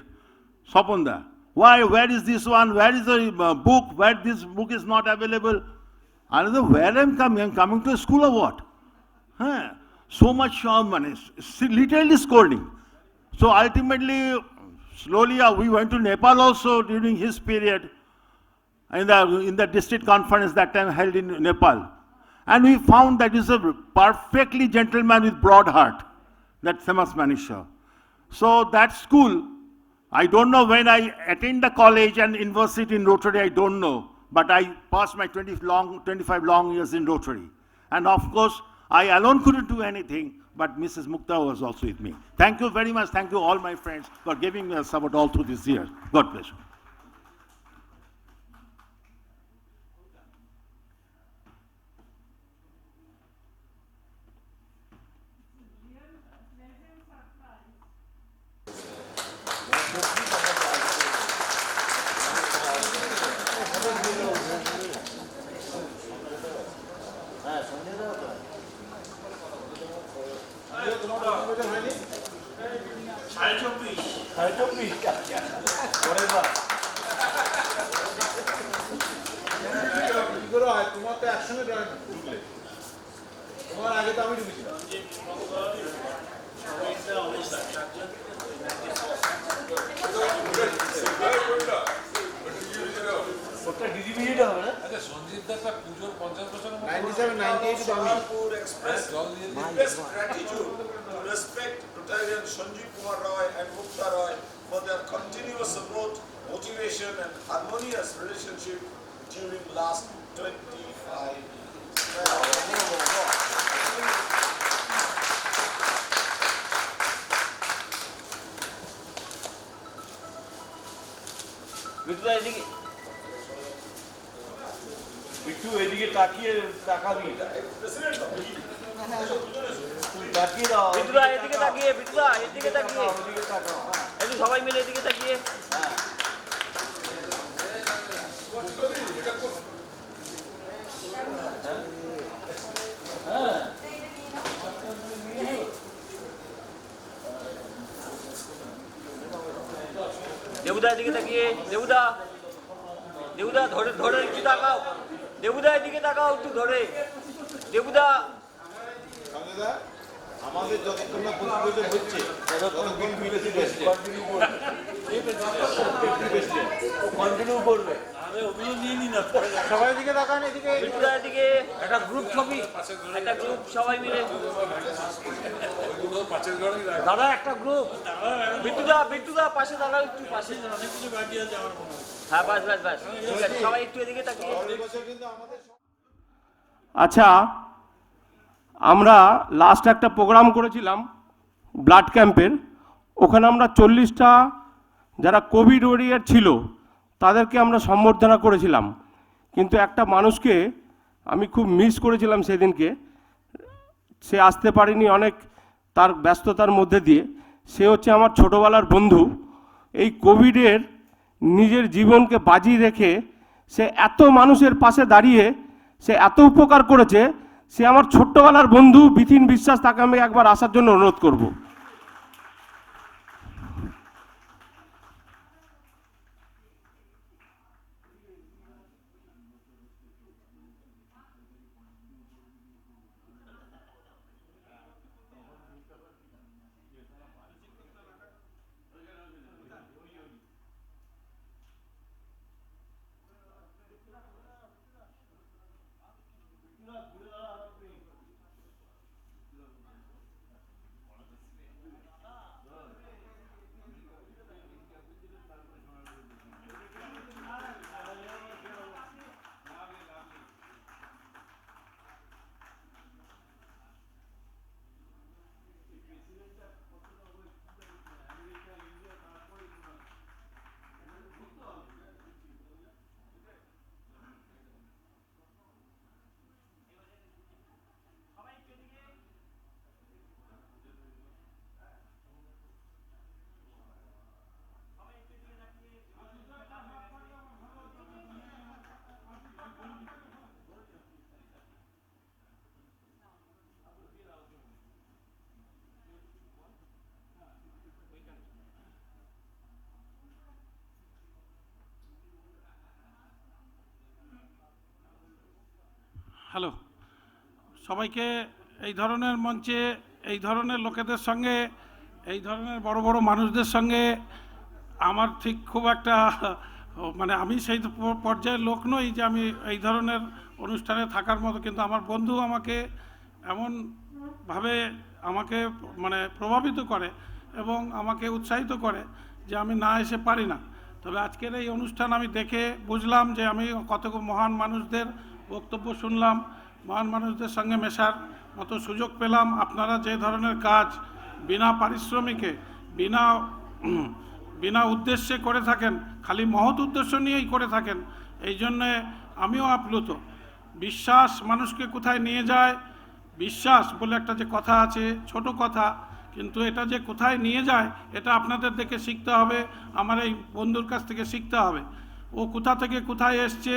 Sopanda. Why, where is this one? Where is the book? Where this book is not available? I don't know where I'm coming to a school or what? Huh? So much money, literally scolding. So ultimately, slowly we went to Nepal also during his period in the district conference that time held in Nepal. And we found that he's a perfectly gentleman with broad heart, that Themas Manekshaw. So that school, I don't know when I attained the college and university in Rotary, I don't know. But I passed my 25 long years in Rotary. And of course, I alone couldn't do anything, but Mrs. Mukta was also with me. Thank you very much. Thank you all my friends for giving me a support all through this year. God bless you. Best gratitude to respect Rotarian Sanjeev Kumar Roy and Mukta Roy for their continuous support, motivation and harmonious relationship during the last 25 years. একটু এদিকে তাকিয়ে তাকাবি তাকিয়ে দাও বিটুরা এদিকে তাকিয়ে বিটুরা এদিকে তাকিয়ে ওদিকে তাকাও একটু সবাই মিলে এদিকে তাকিয়ে হ্যাঁ দেবুদা এদিকে তাকিয়ে দেবুদা দেবুদা ধরে ধরে একটু তাকাও দেবুদা এদিকে তাকাও একটু ধরে দেবুদা আমাদের যতক্ষণ না প্রতিযোগিতা হচ্ছে ততক্ষণ কন্টিনিউ করবে আরে ওগুলো নিয়ে নি না সবাই এদিকে তাকান এদিকে বিটুদা এদিকে একটা গ্রুপ ছবি একটা গ্রুপ সবাই মিলে দাদা একটা গ্রুপ বিটুদা বিটুদা পাশে দাঁড়াও একটু পাশে অনেক কিছু বাকি আছে আমার মনে হয় হ্যাঁ বাস বাস বাস ঠিক আছে সবাই একটু এদিকে তাকিয়ে আচ্ছা, আমরা লাস্ট একটা প্রোগ্রাম করেছিলাম ব্লাড ক্যাম্পের, ওখানে আমরা 40টা যারা কোভিড ওয়ারিয়ার ছিল তাদেরকে আমরা সম্বর্ধনা করেছিলাম। কিন্তু একটা মানুষকে আমি খুব মিস করেছিলাম সেদিনকে, সে আসতে পারেনি অনেক তার ব্যস্ততার মধ্যে দিয়ে। সে হচ্ছে আমার ছোটোবেলার বন্ধু। এই কোভিডের নিজের জীবনকে বাজি রেখে সে এত মানুষের পাশে দাঁড়িয়ে সে এত উপকার করেছে। সে আমার ছোট্টবেলার বন্ধু বিথিন বিশ্বাস, তাকে আমি একবার আসার জন্য অনুরোধ করব। হ্যালো, সবাইকে এই ধরনের মঞ্চে এই ধরনের লোকেদের সঙ্গে এই ধরনের বড় বড় মানুষদের সঙ্গে আমার ঠিক খুব একটা মানে আমি সেই পর্যায়ের লোক নই যে আমি এই ধরনের অনুষ্ঠানে থাকার মতো, কিন্তু আমার বন্ধু আমাকে এমনভাবে আমাকে মানে প্রভাবিত করে এবং আমাকে উৎসাহিত করে যে আমি না এসে পারি না। তবে আজকের এই অনুষ্ঠান আমি দেখে বুঝলাম যে আমি কত মহান মানুষদের বক্তব্য শুনলাম, মহান মানুষদের সঙ্গে মেশার মতো সুযোগ পেলাম। আপনারা যে ধরনের কাজ বিনা পারিশ্রমিকে বিনা উদ্দেশ্যে করে থাকেন, খালি মহৎ উদ্দেশ্য নিয়েই করে থাকেন, এই জন্যে আমিও আপ্লুত। বিশ্বাস মানুষকে কোথায় নিয়ে যায়, বিশ্বাস বলে একটা যে কথা আছে, ছোট কথা, কিন্তু এটা যে কোথায় নিয়ে যায় এটা আপনাদের দেখে শিখতে হবে, আমার এই বন্ধুর কাছ থেকে শিখতে হবে। ও কোথা থেকে কোথায় এসছে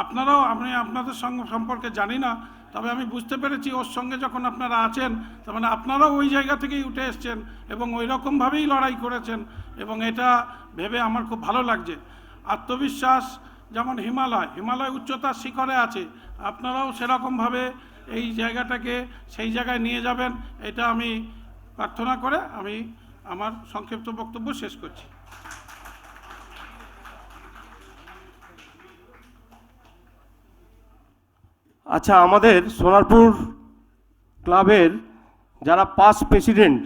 আপনারাও, আমি আপনাদের সঙ্গে সম্পর্কে জানি না, তবে আমি বুঝতে পেরেছি ওর সঙ্গে যখন আপনারা আছেন তার মানে আপনারাও ওই জায়গা থেকেই উঠে এসছেন এবং ওই রকমভাবেই লড়াই করেছেন, এবং এটা ভেবে আমার খুব ভালো লাগছে। আত্মবিশ্বাস যেমন হিমালয় উচ্চতার শিখরে আছে, আপনারাও সেরকমভাবে এই জায়গাটাকে সেই জায়গায় নিয়ে যাবেন, এটা আমি প্রার্থনা করে আমি আমার সংক্ষিপ্ত বক্তব্য শেষ করছি। আচ্ছা, আমাদের সোনারপুর ক্লাবের যারা পাস্ট প্রেসিডেন্ট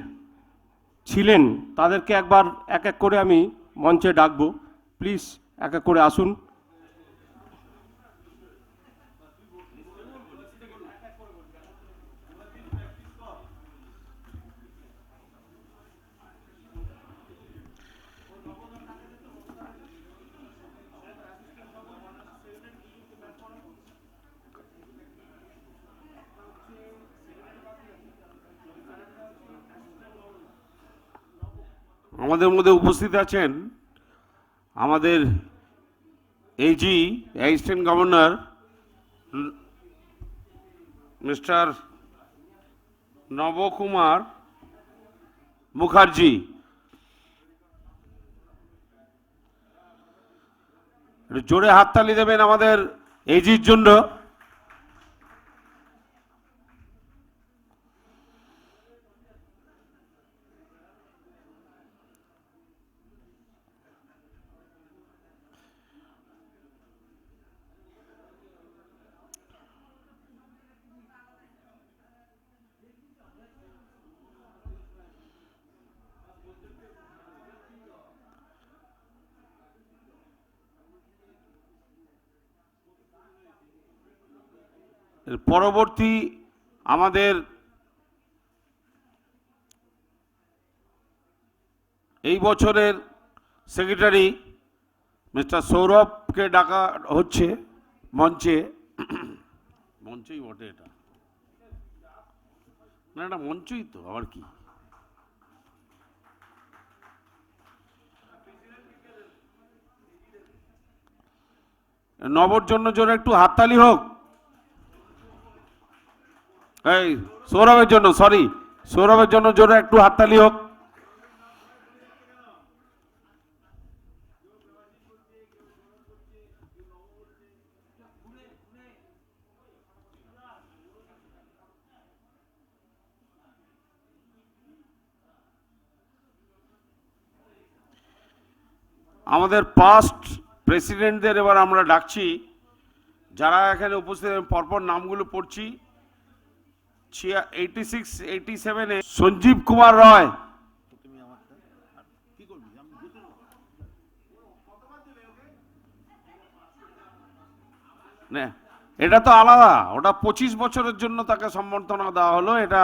ছিলেন তাদেরকে একবার এক এক করে আমি মঞ্চে ডাকবো, প্লিজ এক এক করে আসুন। আমাদের মধ্যে উপস্থিত আছেন আমাদের AG assistant governor mister Nabakumar Mukherjee. জোরে হাততালি দেবেন আমাদের এজির জন্য। পরবর্তী আমাদের এই বছরের সেক্রেটারি মিস্টার সৌরভকে ডাকা হচ্ছে মঞ্চে। মঞ্চই বটে এটা, না এটা মঞ্চই তো, আবার কি। নবর জন্য জোরে একটু হাততালি হোক। এই সৌরভের জন্য, সৌরভের জন্য জোরে একটু হাততালি হোক। আমাদের পাস্ট প্রেসিডেন্টদের এবার আমরা ডাকছি, যারা এখানে উপস্থিত, পরপর নামগুলো পড়ছি। 86, 87-এ সঞ্জীব কুমার রয়, এটা তো আলাদা, ওটা 25 বছরের জন্য তাকে সম্বর্ধনা দেওয়া হলো, এটা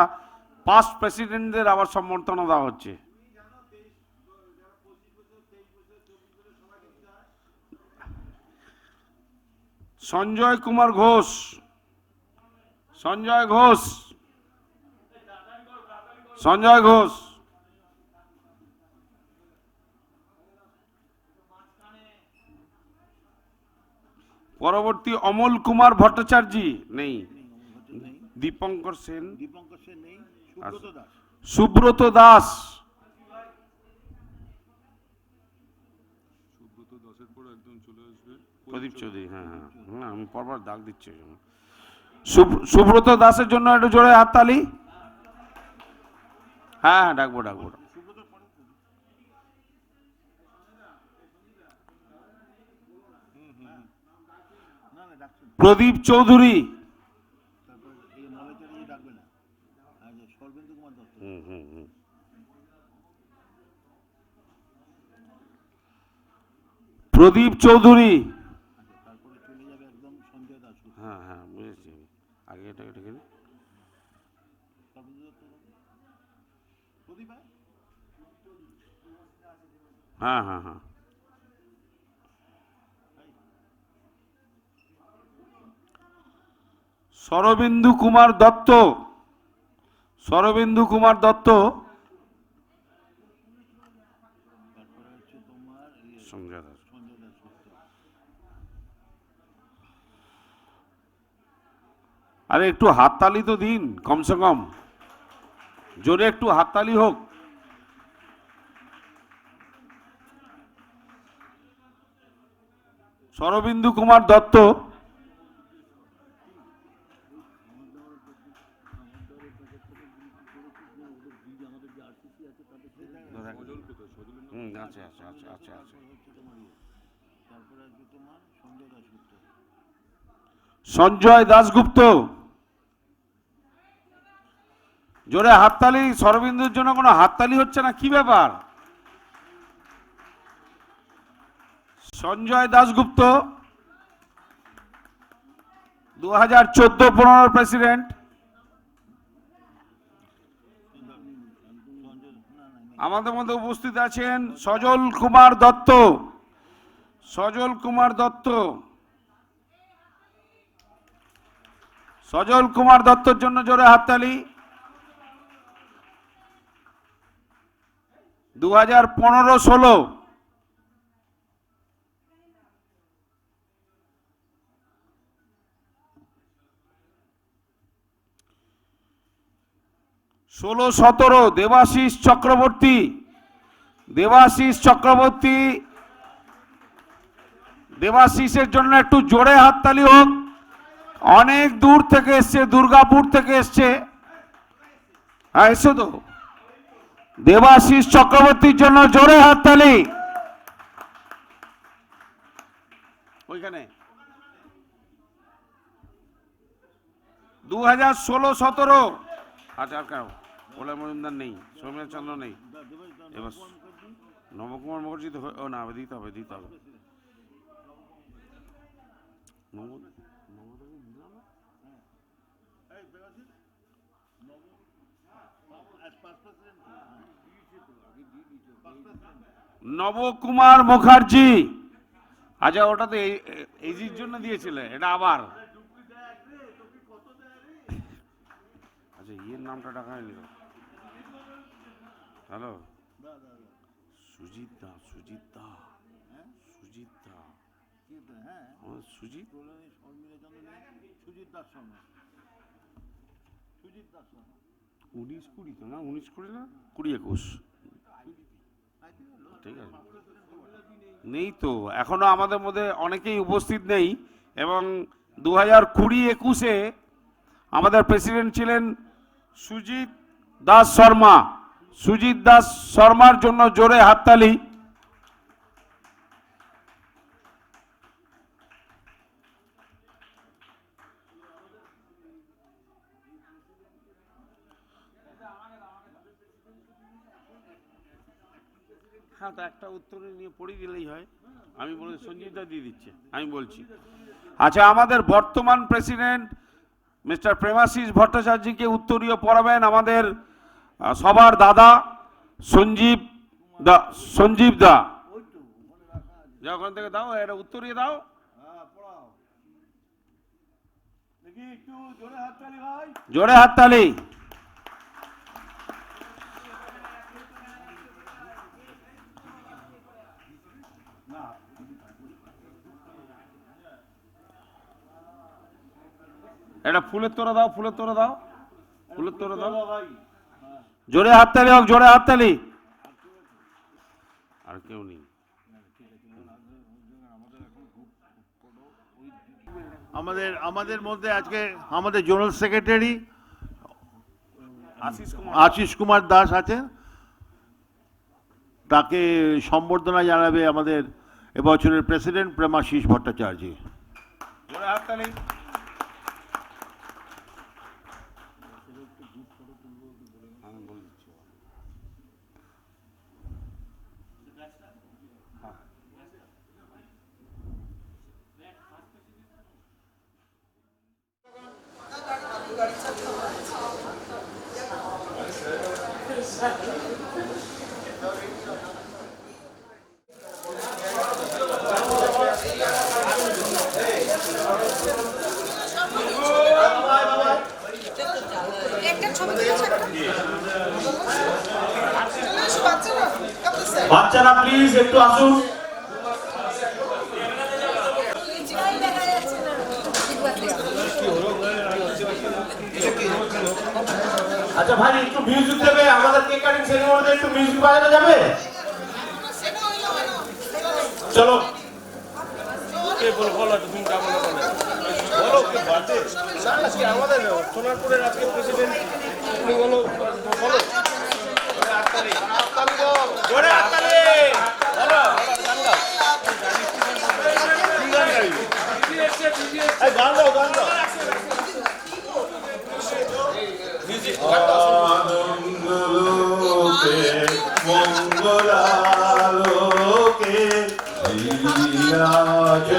পাস্ট প্রেসিডেন্টদের আবার সম্বর্ধনা দেওয়া হচ্ছে। সঞ্জয় কুমার ঘোষ, সঞ্জয় ঘোষ, সঞ্জয় ঘোষ। পরবর্তী অমল কুমার ভট্টাচার্য নেই, দীপঙ্কর সেন, নেই, সুব্রত দাস, প্রদীপ চৌধুরী, হ্যাঁ হ্যাঁ হ্যাঁ, আমি পরপর দাগ দিচ্ছি। সুব্রত দাসের জন্য একটু জোরে হাততালি। হ্যাঁ হ্যাঁ, ডাকবো ডাকবো। প্রদীপ চৌধুরী, প্রদীপ চৌধুরী, হ্যাঁ হ্যাঁ বুঝেছি, আগে এটা ডেকে নিই। হ্যাঁ হ্যাঁ হ্যাঁ, শরবিন্দু কুমার দত্ত, শরবিন্দু কুমার দত্ত, সঞ্জয় দাস। আরে একটু হাততালি তো দিন কমসে কম, জোরে একটু হাততালি হোক। শরবিন্দু কুমার দত্ত, আচ্ছা আচ্ছা আচ্ছা আচ্ছা আচ্ছা, সঞ্জয় দাশগুপ্ত, জোরে হাততালি। শরবিন্দুর জন্য কোনো হাততালি হচ্ছে না, কি ব্যাপার? সঞ্জয় দাশগুপ্ত 2014-15 প্রেসিডেন্ট। আমাদের মধ্যে উপস্থিত আছেন সজল কুমার দত্ত, সজল কুমার দত্ত, সজল কুমার দত্তর জন্য জোরে হাততালি। 2015-16 16-17 দেবাশিস চক্রবর্তী, দেবাশিস চক্রবর্তী, দেবাশিসের জন্য একটু জোরে হাততালি হোক। অনেক দূর থেকে এসছে, দুর্গাপুর থেকে এসছে। হ্যাঁ এসো তো। দেবাশিস চক্রবর্তীর জন্য জোরে হাততালি। ওইখানে 2016-17, আচ্ছা আর কেন ওলা মজুমদার নেই, সৌম্য চন্দ্র নেই, এবার নবকুমার মুখার্জি তো, ও না দিতে হবে, দিতে হবে। নবকুমার মুখার্জি, আচ্ছা ওটা তো এইজির জন্য দিয়েছিলে, এটা আবার আচ্ছা ইয়ের নামটা ডাকা হয়নি। হ্যালো, সুজিত দা, সুজিত দা, সুজিত দা, সুজিত, 19-20 তো না, 19-20 না, 20-21, ঠিক আছে। নেই তো এখনো আমাদের মধ্যে অনেকেই উপস্থিত নেই, এবং 2020-21-এ আমাদের প্রেসিডেন্ট ছিলেন সুজিত দাস শর্মা। সুজিত দাস শর্মার জন্য জোরে হাততালি। হ্যাঁ, তো একটা উত্তর নিয়ে পড়িয়ে দিলেই হয়। আমি বলি সঞ্জীব দা দিয়ে দিচ্ছে, আমি বলছি। আচ্ছা, আমাদের বর্তমান প্রেসিডেন্ট মিস্টার প্রেমাশিস ভট্টাচার্যকে উত্তরীয় পড়াবেন আমাদের সবার দাদা সঞ্জীব দা। সঞ্জীব দা, যখন থেকে দাও এটা উত্তরীয় দাও। জোরে হাততালি। এটা ফুলের তোড়া দাও, ফুলের তোড়া দাও, ফুলের তোড়া দাও। জোরে হাততালি হোক, জোরে হাততালি। আর কেউ নেই। আমাদের মধ্যে আজকে আমাদের জোনাল সেক্রেটারি আশিস কুমার দাস আছেন, তাকে সম্বর্ধনা জানাবে আমাদের এবছরের প্রেসিডেন্ট প্রেমাশিস ভট্টাচার্য। বাচ্চারা প্লিজ একটু আসুন। আচ্ছা ভাই একটু মিউজিক দেবে, আমাদের কেক কাটিং সেরেমনিতে একটু মিউজিক বাজানো যাবে? চলো আমাদের সোনারপুরের আজকে প্রেসিডেন্ট বলো বলো জোরে হাততালি বলো গান গাও গান গাও। আনন্দলোকে মঙ্গলালোকে বিরাজ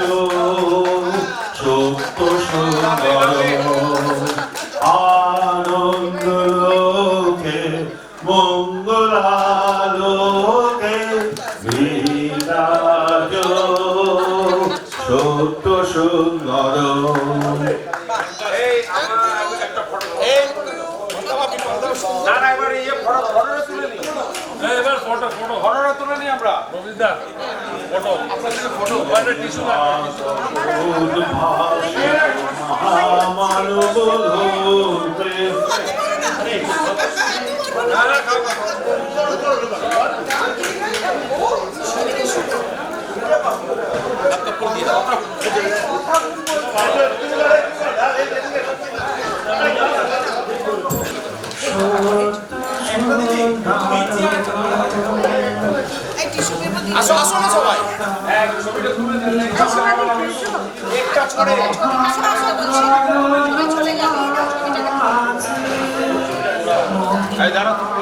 সত্য সুন্দর। আনন্দলোকে মঙ্গলালোকে বিরাজ সত্য সুন্দর। আসো আসো না সবাই, ছবিটা তুলে দেন একটা ছড়ে দাঁড়া তুমি